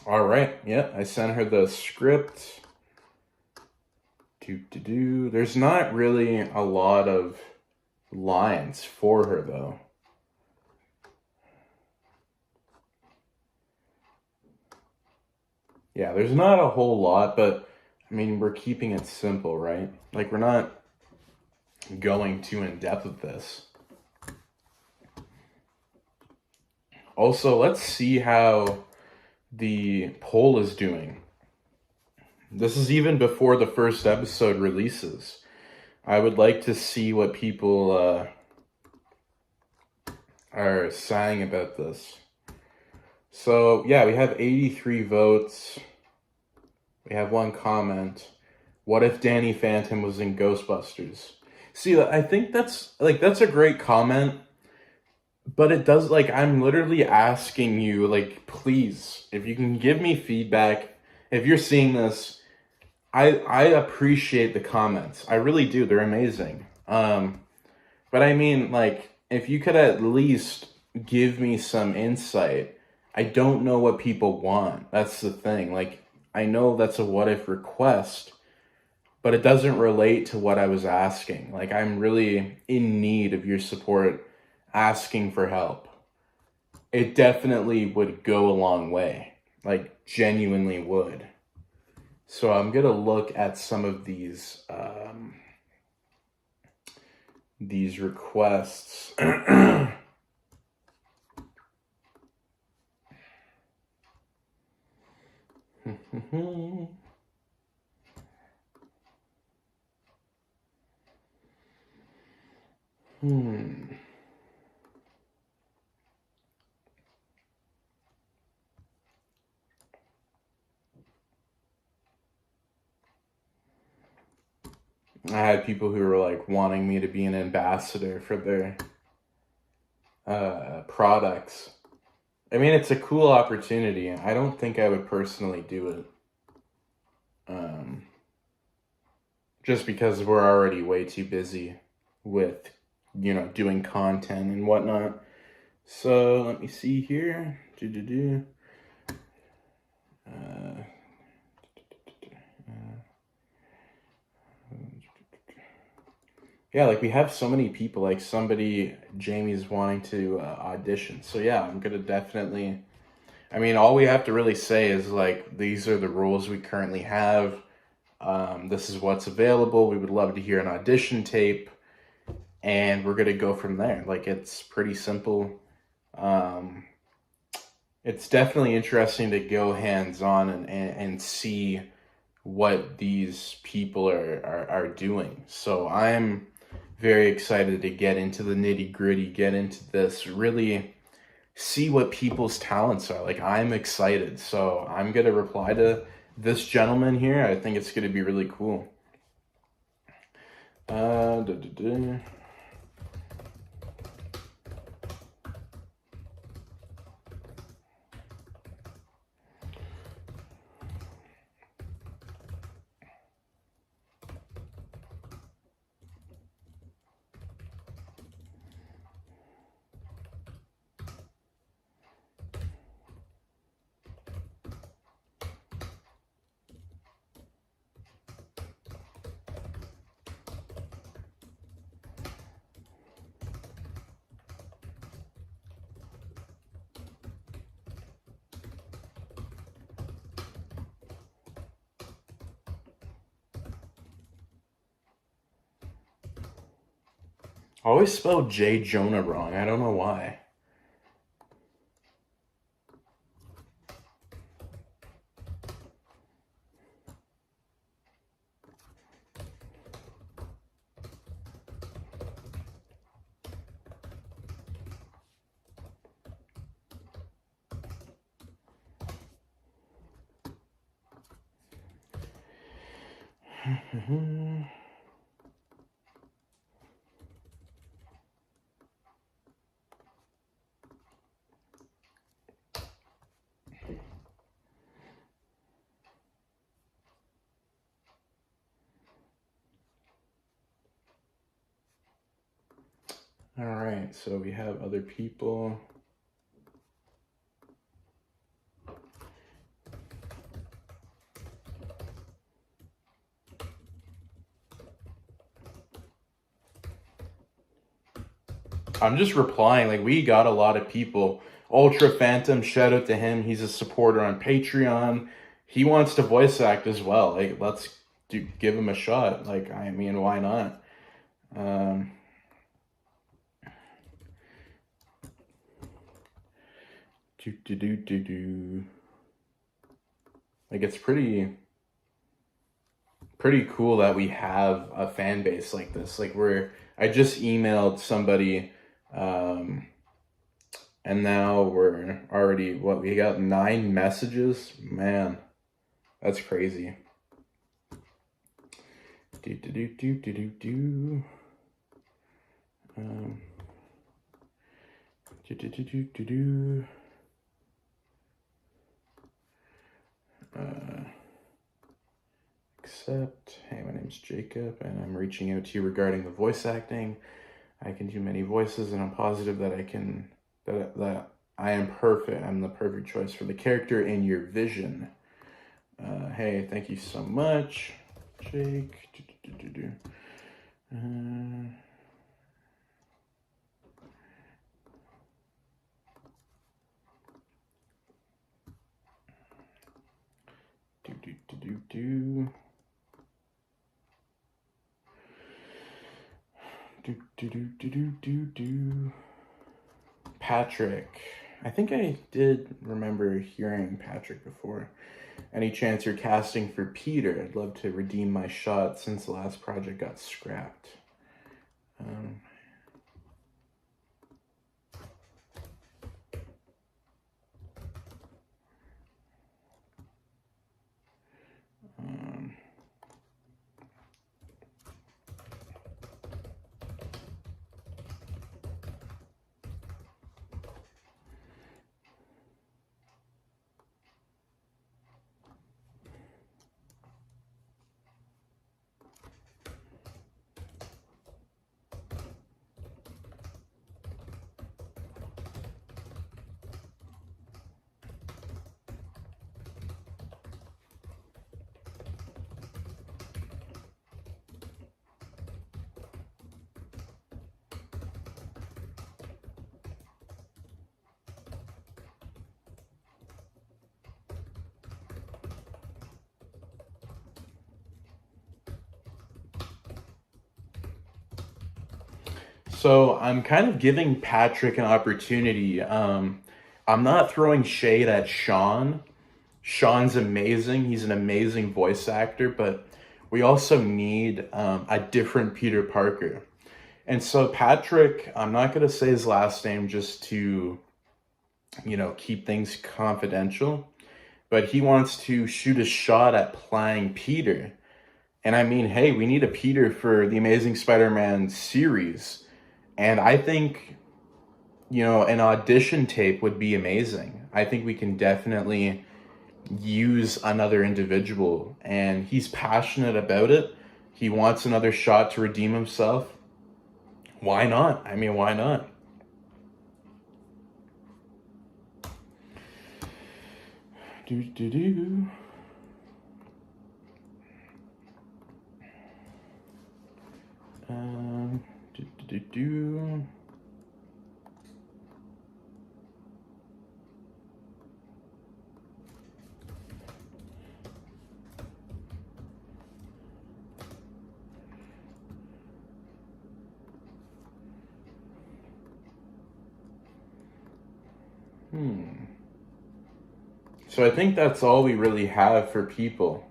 Speaker 1: All right. Yeah, I sent her the script. There's not really a lot of lines for her, though. Yeah, there's not a whole lot, but I mean, we're keeping it simple, right? Like, we're not going too in depth with this. Also, let's see how the poll is doing. This is even before the first episode releases. I would like to see what people are saying about this. So, yeah, we have 83 votes. We have one comment. What if Danny Phantom was in Ghostbusters? See, I think that's a great comment. But it does, like, I'm literally asking you, like, please, if you can give me feedback, if you're seeing this, I appreciate the comments. I really do. They're amazing. But I mean, like, if you could at least give me some insight. I don't know what people want. That's the thing. Like, I know that's a what if request, but it doesn't relate to what I was asking. Like, I'm really in need of your support, asking for help. It definitely would go a long way. Like, genuinely would. So I'm gonna look at some of these requests. I had people who were like wanting me to be an ambassador for their products. I mean, it's a cool opportunity. I don't think I would personally do it. Just because we're already way too busy with, doing content and whatnot. So let me see here. Yeah, like, we have so many people, like Jamie's wanting to audition. So yeah, I'm gonna definitely, I mean, all we have to really say is, like, these are the rules we currently have. This is what's available. We would love to hear an audition tape, and we're gonna go from there. Like, it's pretty simple. It's definitely interesting to go hands-on and see what these people are doing. So I'm very excited to get into the nitty-gritty, get into this, really see what people's talents are. Like, I'm excited. So I'm going to reply to this gentleman here. I think it's going to be really cool. I always spell J. Jonah wrong. I don't know why. All right, so we have other people. I'm just replying, like, we got a lot of people. Ultra Phantom, shout out to him. He's a supporter on Patreon. He wants to voice act as well. Like, let's give him a shot. Like, I mean, why not? Like, it's pretty cool that we have a fan base like this. Like, I just emailed somebody, and now we're already, we got 9 messages. Man, that's crazy. Accept. Hey, my name's Jacob, and I'm reaching out to you regarding the voice acting. I can do many voices, and I'm positive that that I am perfect. I'm the perfect choice for the character in your vision. Hey, thank you so much, Jake. Patrick. I think I did remember hearing Patrick before. Any chance you're casting for Peter? I'd love to redeem my shot since the last project got scrapped. So I'm kind of giving Patrick an opportunity. I'm not throwing shade at Sean. Sean's amazing. He's an amazing voice actor, but we also need a different Peter Parker. And so Patrick, I'm not going to say his last name just to, keep things confidential, but he wants to shoot a shot at playing Peter. And I mean, hey, we need a Peter for the Amazing Spider-Man series. And I think, an audition tape would be amazing. I think we can definitely use another individual, and he's passionate about it. He wants another shot to redeem himself. Why not? I mean, why not? So I think that's all we really have for people.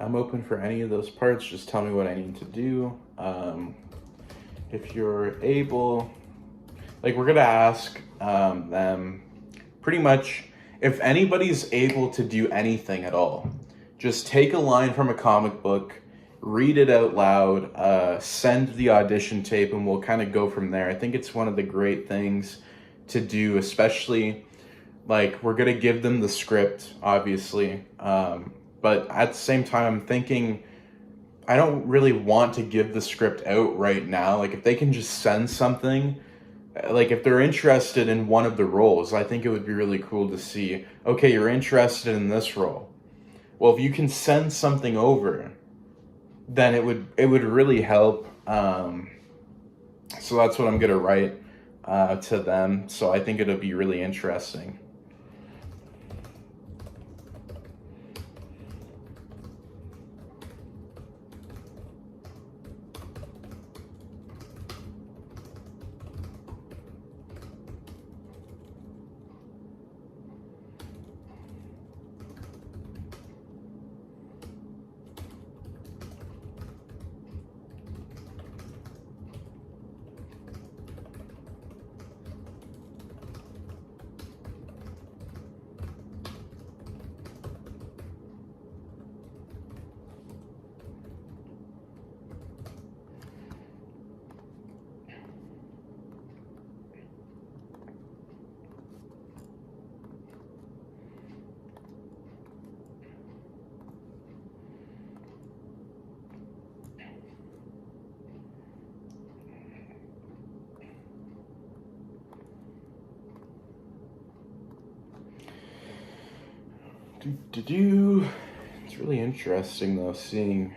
Speaker 1: I'm open for any of those parts. Just tell me what I need to do. If you're able, Like, we're gonna ask them pretty much if anybody's able to do anything at all. Just take a line from a comic book, read it out loud, send the audition tape, and we'll kind of go from there. I think it's one of the great things to do, especially like we're gonna give them the script, obviously, but at the same time, I'm thinking I don't really want to give the script out right now. Like, if they can just send something, like if they're interested in one of the roles, I think it would be really cool to see, okay, you're interested in this role. Well, if you can send something over, then it would really help. So that's what I'm gonna write to them. So I think it'll be really interesting. It's really interesting though, seeing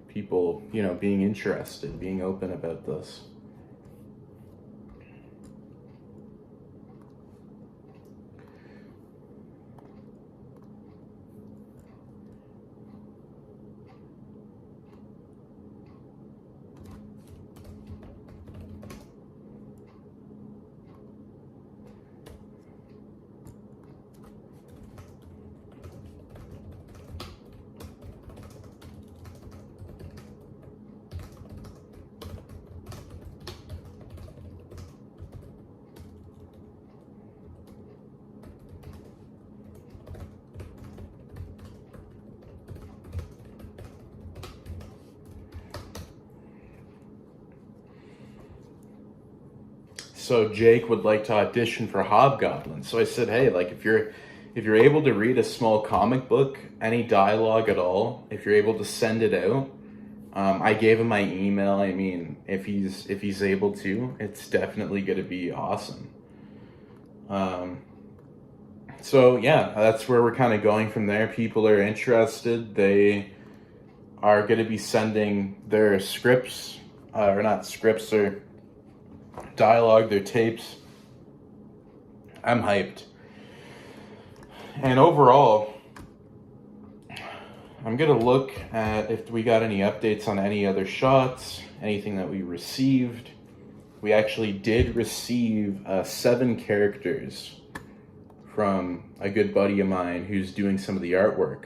Speaker 1: people, being interested, being open about this. So Jake would like to audition for Hobgoblin. So I said, hey, like if you're able to read a small comic book, any dialogue at all, if you're able to send it out, I gave him my email. I mean, if he's able to, it's definitely going to be awesome. So yeah, that's where we're kind of going from there. People are interested. They are going to be sending their scripts, or not scripts, or dialogue, their tapes. I'm hyped. And overall, I'm gonna look at if we got any updates on any other shots, anything that we received. We actually did receive 7 characters from a good buddy of mine who's doing some of the artwork.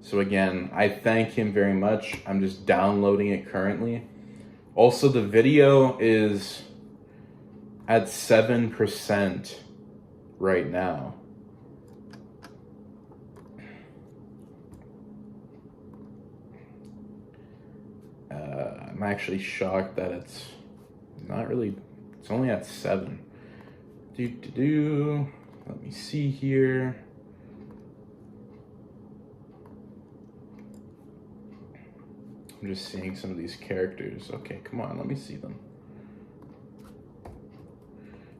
Speaker 1: So again, I thank him very much. I'm just downloading it currently. Also, the video is at 7% right now. I'm actually shocked that it's not really, it's only at 7. Let me see here. I'm just seeing some of these characters. Okay, come on, let me see them.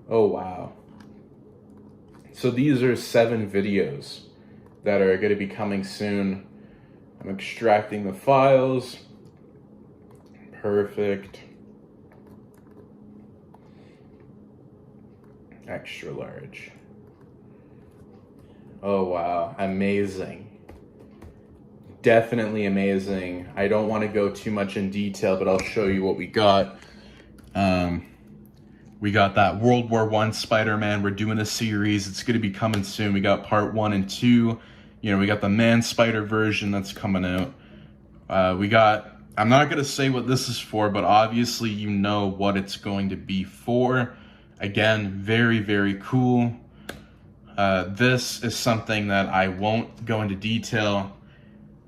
Speaker 1: Oh, wow. So these are 7 videos that are going to be coming soon. I'm extracting the files. Perfect. Extra large. Oh, wow. Amazing. Definitely amazing. I don't want to go too much in detail, but I'll show you what we got. We got that World War I Spider-Man. We're doing a series. It's going to be coming soon. We got part 1 and 2. We got the Man-Spider version that's coming out. I'm not going to say what this is for, but obviously you know what it's going to be for. Again, very, very cool. This is something that I won't go into detail,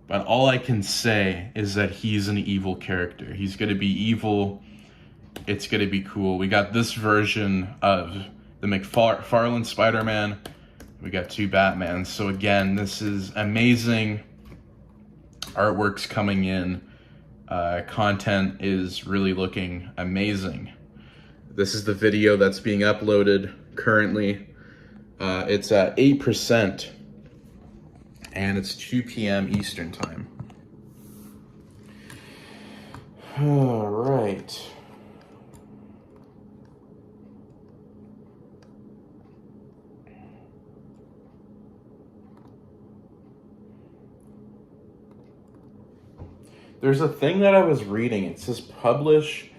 Speaker 1: but all I can say is that he's an evil character. He's going to be evil. It's going to be cool. We got this version of the McFarlane Spider-Man. We got 2 Batmans. So again, this is amazing. Artwork's coming in. Content is really looking amazing. This is the video that's being uploaded currently. It's at 8%, and it's 2 p.m. Eastern time. All right. There's a thing that I was reading. It says publish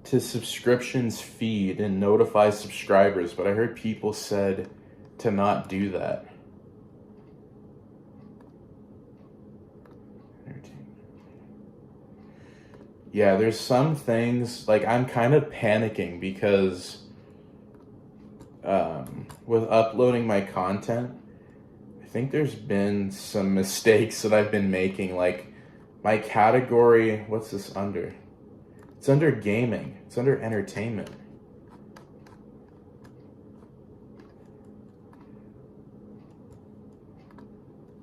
Speaker 1: to subscriptions feed and notify subscribers, but I heard people said to not do that. Yeah, there's some things, like, I'm kind of panicking because with uploading my content, I think there's been some mistakes that I've been making. Like, my category, what's this under? It's under gaming. It's under entertainment.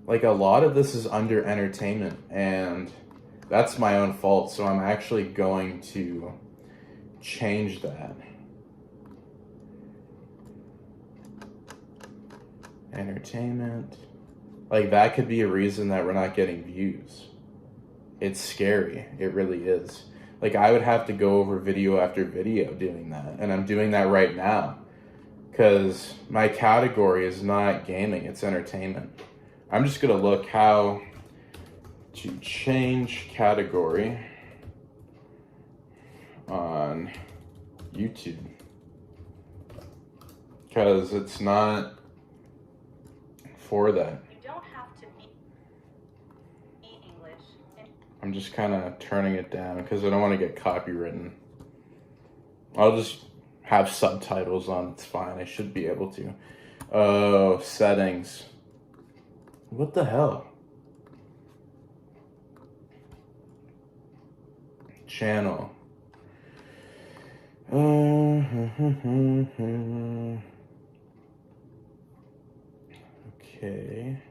Speaker 1: Like, a lot of this is under entertainment, and that's my own fault, so I'm actually going to change that. Entertainment. Like, that could be a reason that we're not getting views. It's scary. It really is. Like, I would have to go over video after video doing that, and I'm doing that right now because my category is not gaming, it's entertainment. I'm just going to look how to change category on YouTube because it's not for that.
Speaker 2: You don't have to be English.
Speaker 1: I'm just kind of turning it down because I don't want to get copywritten. I'll just have subtitles on. It's fine. I should be able to. Oh, settings. What the hell? Channel. Okay.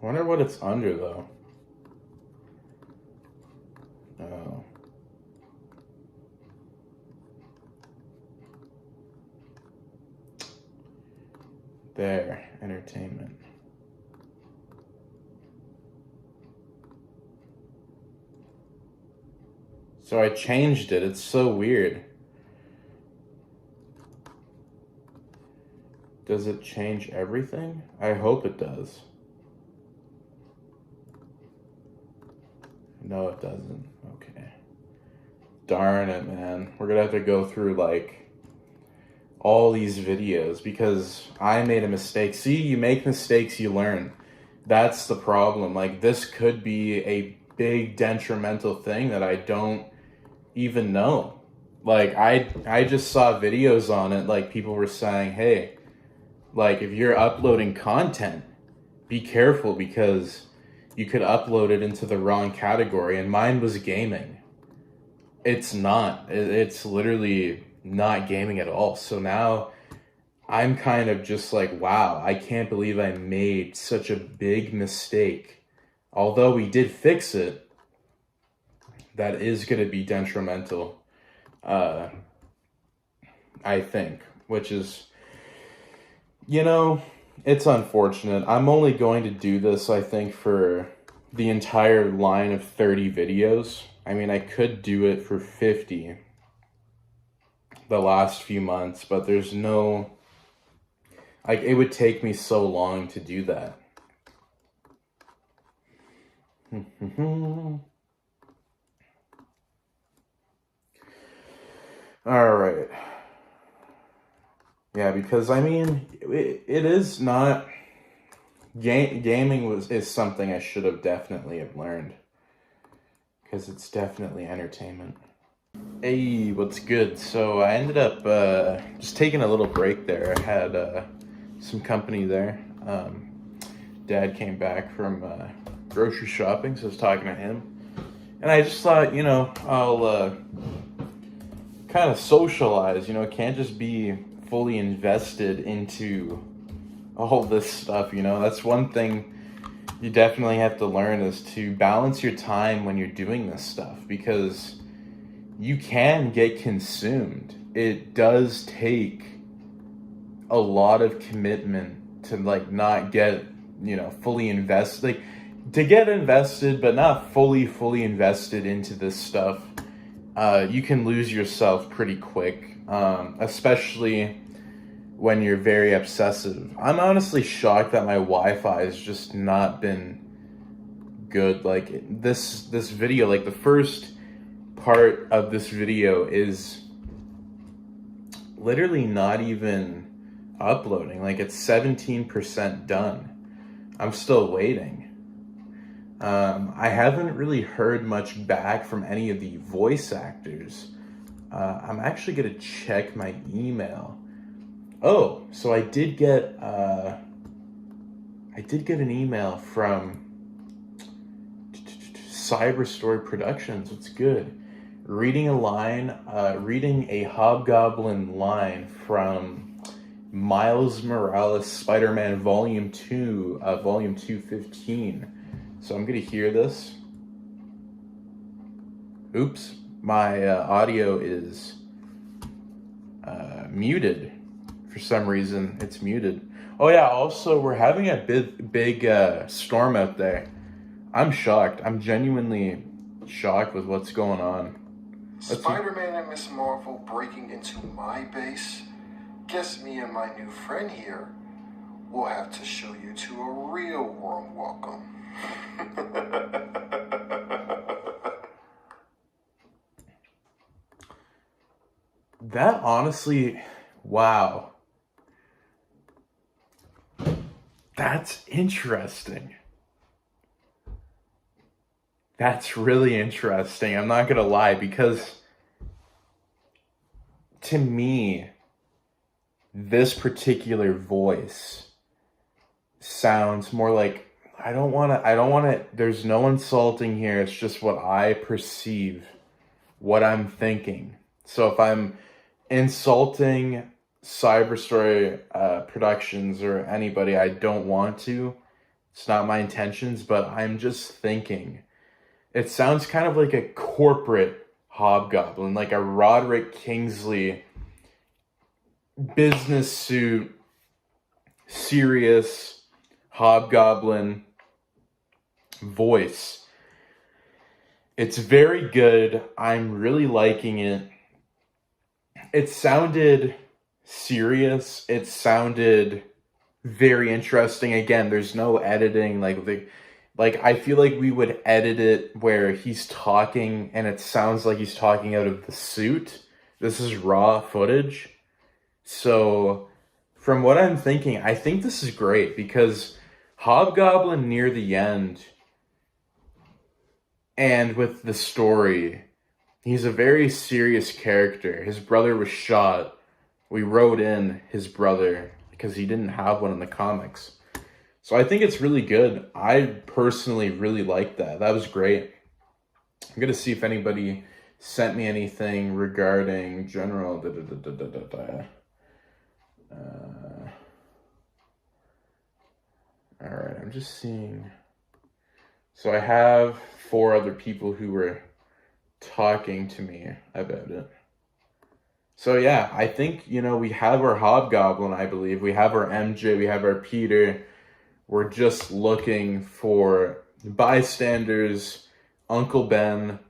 Speaker 1: I wonder what it's under though. Oh. There, entertainment. So I changed it. It's so weird. Does it change everything? I hope it does. No, it doesn't. Okay. Darn it, man. We're gonna have to go through, like, all these videos because I made a mistake. See, you make mistakes, you learn. That's the problem. Like, this could be a big detrimental thing that I don't even know. Like, I just saw videos on it, like, people were saying, hey, like, if you're uploading content, be careful because you could upload it into the wrong category, and mine was gaming. It's not. It's literally not gaming at all. So now I'm kind of just like, wow, I can't believe I made such a big mistake. Although we did fix it, that is going to be detrimental, I think, which is, you know, it's unfortunate. I'm only going to do this, I think, for the entire line of 30 videos. I mean, I could do it for 50 the last few months, but there's no, like, it would take me so long to do that. All right. Yeah, because, I mean, it is not gaming is something I should have definitely have learned, because it's definitely entertainment. Hey, what's good? So I ended up just taking a little break there. I had some company there. Dad came back from grocery shopping, so I was talking to him. And I just thought, I'll kind of socialize, can't just be fully invested into all this stuff, That's one thing you definitely have to learn, is to balance your time when you're doing this stuff, because you can get consumed. It does take a lot of commitment to not get, fully invested, to get invested, but not fully invested into this stuff. You can lose yourself pretty quick, especially when you're very obsessive. I'm honestly shocked that my Wi-Fi has just not been good. This video, the first part of this video is literally not even uploading. It's 17% done. I'm still waiting. I haven't really heard much back from any of the voice actors. I'm actually gonna check my email. Oh, so I did get an email from Cyberstory Productions. It's good. Reading a Hobgoblin line from Miles Morales Spider-Man Volume 2, Volume 215. So I'm gonna hear this. Oops, my audio is muted. For some reason, it's muted. Oh yeah, also, we're having a big storm out there. I'm shocked. I'm genuinely shocked with what's going on.
Speaker 2: Spider-Man and Miss Marvel breaking into my base? Guess me and my new friend here will have to show you to a real warm welcome.
Speaker 1: That honestly, wow. That's interesting. That's really interesting. I'm not gonna lie, because to me, this particular voice sounds more like, I don't wanna, there's no insulting here. It's just what I perceive, what I'm thinking. So if I'm insulting Cyberstory Productions or anybody, I don't want to. It's not my intentions, but I'm just thinking. It sounds kind of like a corporate Hobgoblin, like a Roderick Kingsley business suit, serious Hobgoblin voice. It's very good. I'm really liking it. It sounded serious. It sounded very interesting. Again, there's no editing. I feel like we would edit it where he's talking and it sounds like he's talking out of the suit. This is raw footage. So from what I'm thinking, I think this is great, because Hobgoblin near the end and with the story, he's a very serious character. His brother was shot. We wrote in his brother because he didn't have one in the comics. So I think it's really good. I personally really like that. That was great. I'm going to see if anybody sent me anything regarding general... Alright, I'm just seeing... So I have 4 other people who were talking to me about it. So yeah, I think, we have our Hobgoblin, I believe. We have our MJ, we have our Peter. We're just looking for bystanders, Uncle Ben,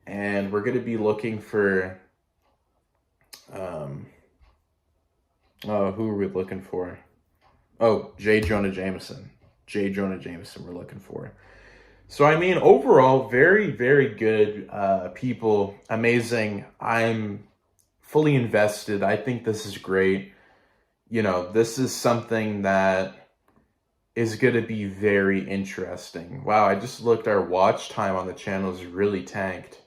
Speaker 1: and we're going to be looking for... who are we looking for? Oh, J. Jonah Jameson. J. Jonah Jameson we're looking for. So, I mean, overall, very, very good people. Amazing. I'm fully invested. I think this is great. This is something that is going to be very interesting. Wow, I just looked, our watch time on the channel is really tanked.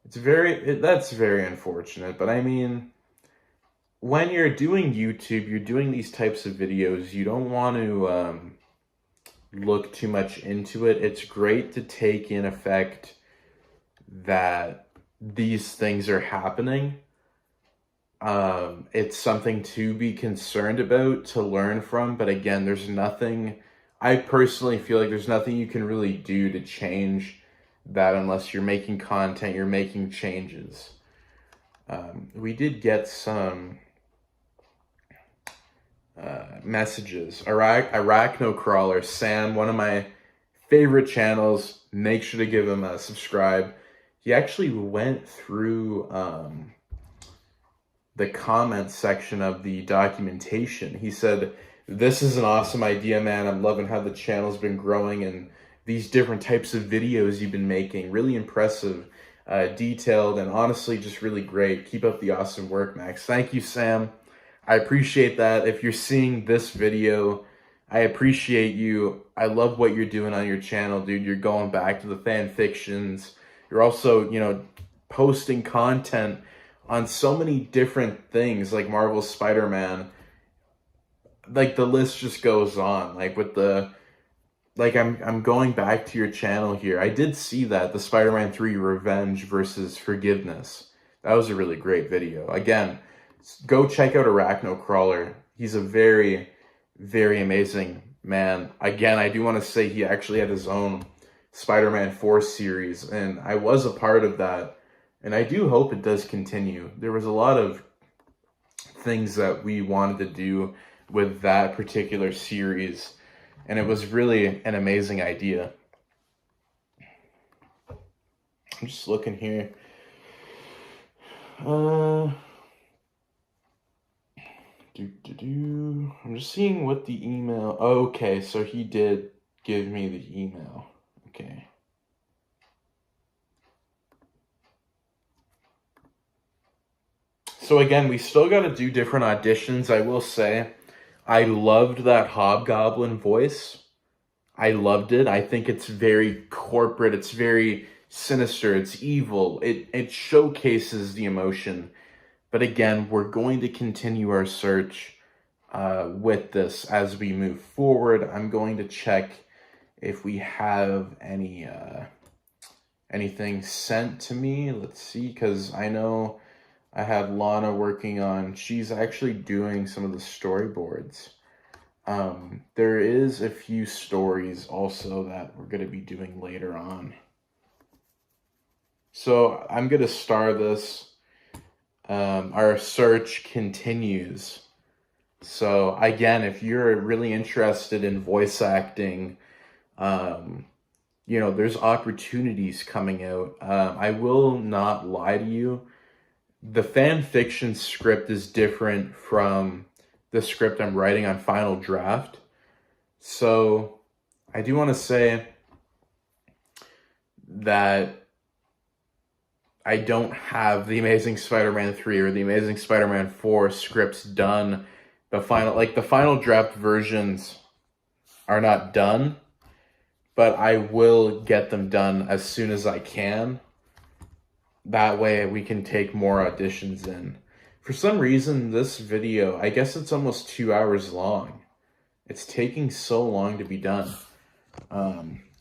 Speaker 1: That's very unfortunate, but I mean, when you're doing YouTube, you're doing these types of videos, you don't want to look too much into it. It's great to take in effect that these things are happening. It's something to be concerned about, to learn from, but again, I personally feel like there's nothing you can really do to change that unless you're making content, you're making changes. We did get some messages. Arachnocrawler, Sam, one of my favorite channels. Make sure to give him a subscribe. He actually went through the comment section of the documentation. He said, "This is an awesome idea, man. I'm loving how the channel's been growing and these different types of videos you've been making. Really impressive, detailed, and honestly just really great. Keep up the awesome work, Max." Thank you, Sam. I appreciate that. If you're seeing this video, I appreciate you. I love what you're doing on your channel, dude. You're going back to the fan fictions. You're also, posting content on so many different things, like Marvel Spider-Man. Like, the list just goes on. Like, I'm going back to your channel here. I did see that, the Spider-Man 3 Revenge versus Forgiveness. That was a really great video. Again, go check out Arachnocrawler. He's a very, very amazing man. Again, I do want to say he actually had his own Spider-Man 4 series, and I was a part of that, and I do hope it does continue. There was a lot of things that we wanted to do with that particular series, and it was really an amazing idea. I'm just looking here. I'm just seeing what the email... Okay, so he did give me the email. Okay. So again, we still got to do different auditions. I will say, I loved that Hobgoblin voice. I loved it. I think it's very corporate. It's very sinister. It's evil. It showcases the emotion. But again, we're going to continue our search with this as we move forward. I'm going to check if we have anything sent to me. Let's see, because I know I have Lana working on, she's actually doing some of the storyboards. There is a few stories also that we're going to be doing later on. So I'm going to star this. Our search continues. So again, if you're really interested in voice acting, there's opportunities coming out. I will not lie to you. The fan fiction script is different from the script I'm writing on Final Draft. So I do want to say that I don't have the Amazing Spider-Man 3 or the Amazing Spider-Man 4 scripts the final draft versions are not done, but I will get them done as soon as I can. That way we can take more auditions in. For some reason, this video, I guess it's almost 2 hours long. It's taking so long to be done,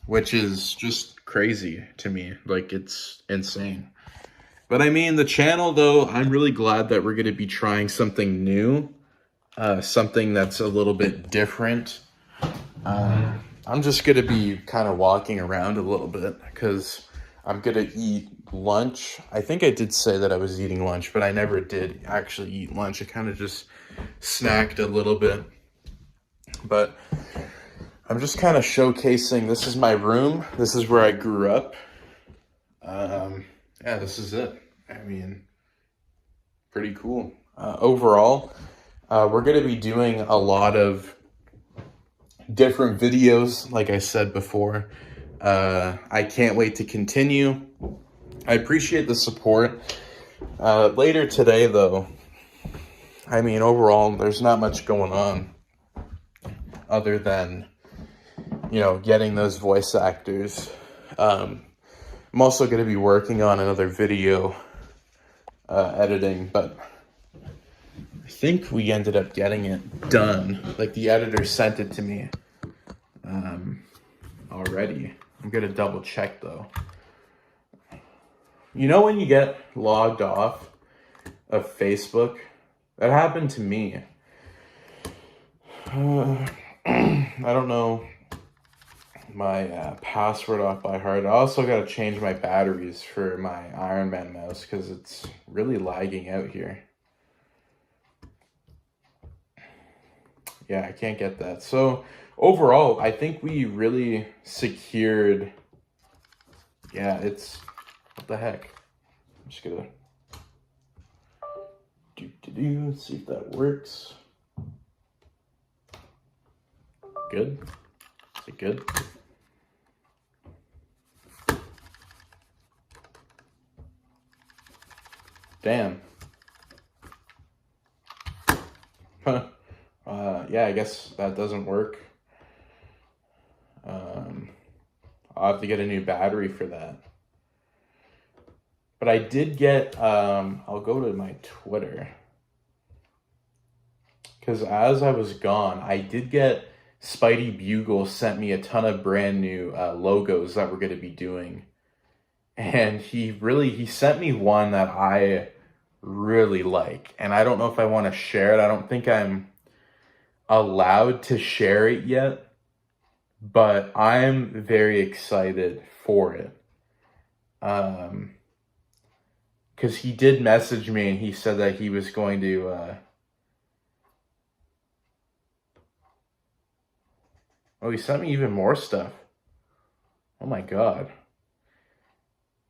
Speaker 1: which is just crazy to me. Like, it's insane. But I mean, the channel, though, I'm really glad that we're going to be trying something new, something that's a little bit different. I'm just going to be kind of walking around a little bit because I'm going to eat lunch. I think I did say that I was eating lunch, but I never did actually eat lunch. I kind of just snacked a little bit. But I'm just kind of showcasing, this is my room. This is where I grew up. Yeah, this is it. I mean, pretty cool. Overall, we're going to be doing a lot of different videos, like I said before. I can't wait to continue. I appreciate the support. Later today, though, I mean, overall, there's not much going on. other than, you know, getting those voice actors. I'm also going to be working on another video editing, but I think we ended up getting it done. Like, the editor sent it to me already. I'm going to double check, though. You know when you get logged off of Facebook? That happened to me. I don't know my password off by heart. I also got to change my batteries for my Iron Man mouse because it's really lagging out here. Yeah, I can't get that. So overall, I think we really secured. Yeah, it's, what the heck? I'm just gonna let's see if that works. Good. Is it good? Damn. Huh. Yeah, I guess that doesn't work. I'll have to get a new battery for that. But I did get, I'll go to my Twitter. Because as I was gone, I did get Spidey Bugle sent me a ton of brand new logos that we're going to be doing. And he sent me one that I really like. And I don't know if I want to share it. I don't think I'm allowed to share it yet. But I'm very excited for it. Because he did message me and he said that he was going to... Oh, he sent me even more stuff. Oh my god.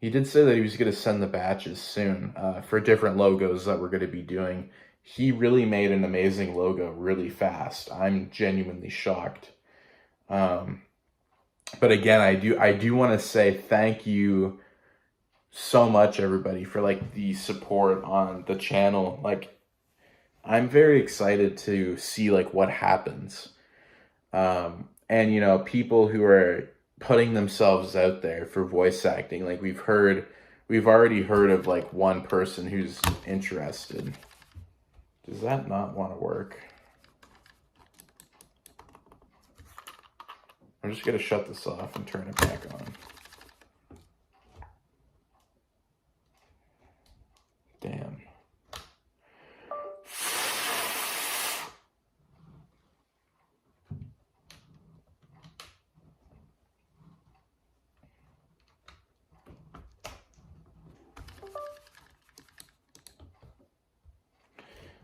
Speaker 1: He did say that he was going to send the batches soon for different logos that we're going to be doing. He really made an amazing logo really fast. I'm genuinely shocked. But again, I do want to say thank you so much, everybody, for like the support on the channel. Like, I'm very excited to see like what happens. And, you know, people who are putting themselves out there for voice acting. Like, we've already heard of, like, one person who's interested. Does that not want to work? I'm just going to shut this off and turn it back on. Damn.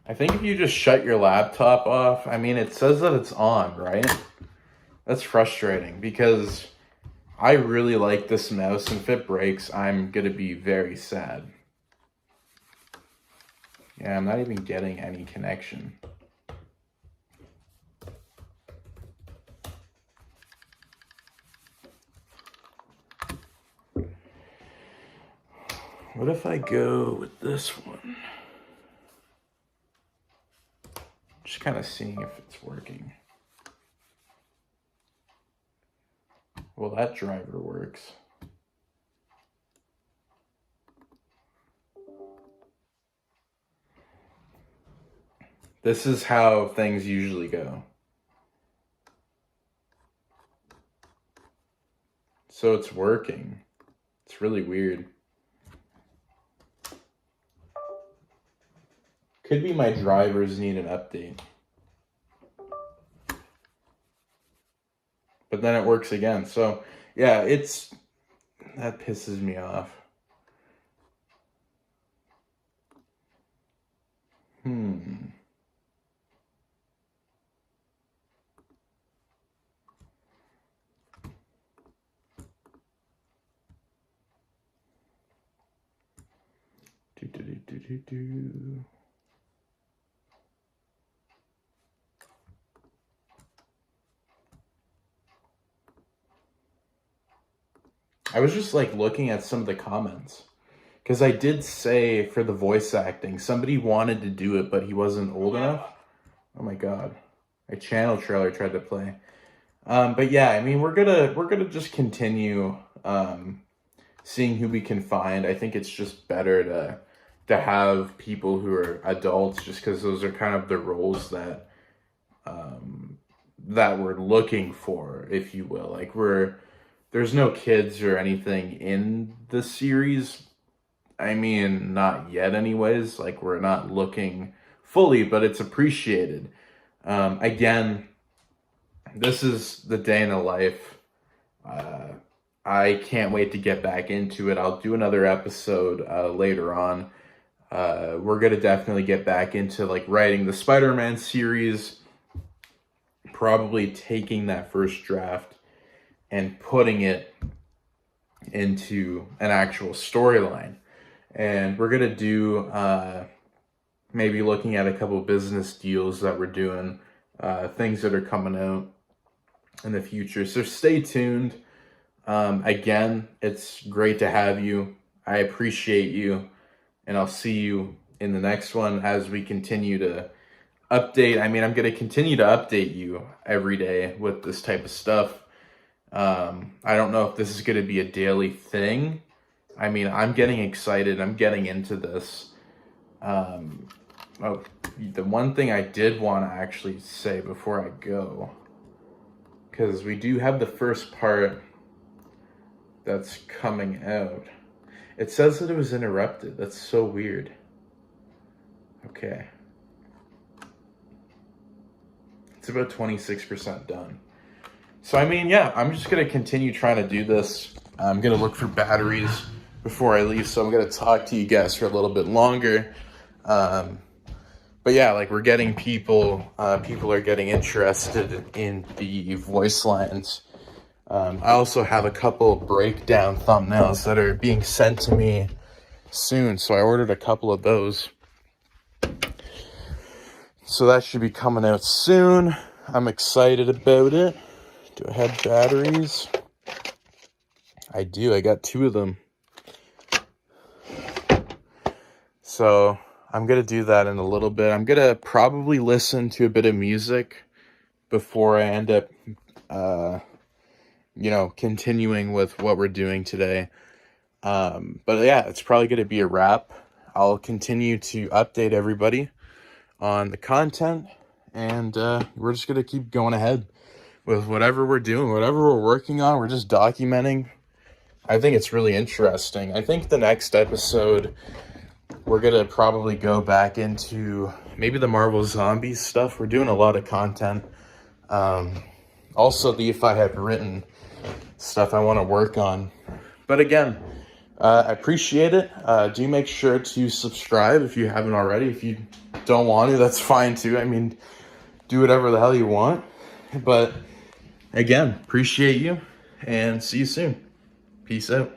Speaker 1: I think if you just shut your laptop off, I mean, it says that it's on, right? That's frustrating because I really like this mouse, and if it breaks, I'm going to be very sad. Yeah, I'm not even getting any connection. What if I go with this one? Just kind of seeing if it's working. Well, that driver works. This is how things usually go. So it's working. It's really weird. Could be my drivers need an update. But then it works again. So, yeah, that pisses me off. I was just like looking at some of the comments because I did say for the voice acting, somebody wanted to do it, but he wasn't old enough. Oh my god. my channel trailer tried to play. But yeah, I mean, we're gonna just continue seeing who we can find. I think it's just better to have people who are adults, just because those are kind of the roles that that we're looking for, if you will. Like there's no kids or anything in the series. I mean, not yet, anyways. Like, we're not looking fully, but it's appreciated. Again, this is the day in the life. I can't wait to get back into it. I'll do another episode later on. We're gonna definitely get back into like writing the Spider-Man series, probably taking that first draft and putting it into an actual storyline. And we're gonna do maybe looking at a couple business deals that we're doing, things that are coming out in the future. So stay tuned. Again, it's great to have you. I appreciate you, and I'll see you in the next one as we continue to update. I mean, I'm going to continue to update you every day with this type of stuff. I don't know if this is going to be a daily thing. I mean, I'm getting excited. I'm getting into this. Oh, the one thing I did want to actually say before I go, because we do have the first part that's coming out. It says that it was interrupted. That's so weird. Okay. It's about 26% done. So, I mean, yeah, I'm just going to continue trying to do this. I'm going to look for batteries before I leave, so I'm going to talk to you guys for a little bit longer. But yeah, like, we're getting people are getting interested in the voice lines. I also have a couple breakdown thumbnails that are being sent to me soon, so I ordered a couple of those. So that should be coming out soon. I'm excited about it. Do I have batteries? I do. I got 2 of them. So I'm going to do that in a little bit. I'm going to probably listen to a bit of music before I end up, continuing with what we're doing today. But yeah, it's probably going to be a wrap. I'll continue to update everybody on the content, and we're just going to keep going ahead with whatever we're doing, whatever we're working on. We're just documenting. I think it's really interesting. I think the next episode, we're going to probably go back into maybe the Marvel Zombies stuff. We're doing a lot of content. Also, the If I Had Written stuff I want to work on. But again, I appreciate it. Do make sure to subscribe if you haven't already. If you don't want to, that's fine too. I mean, do whatever the hell you want. But again, appreciate you, and see you soon. Peace out.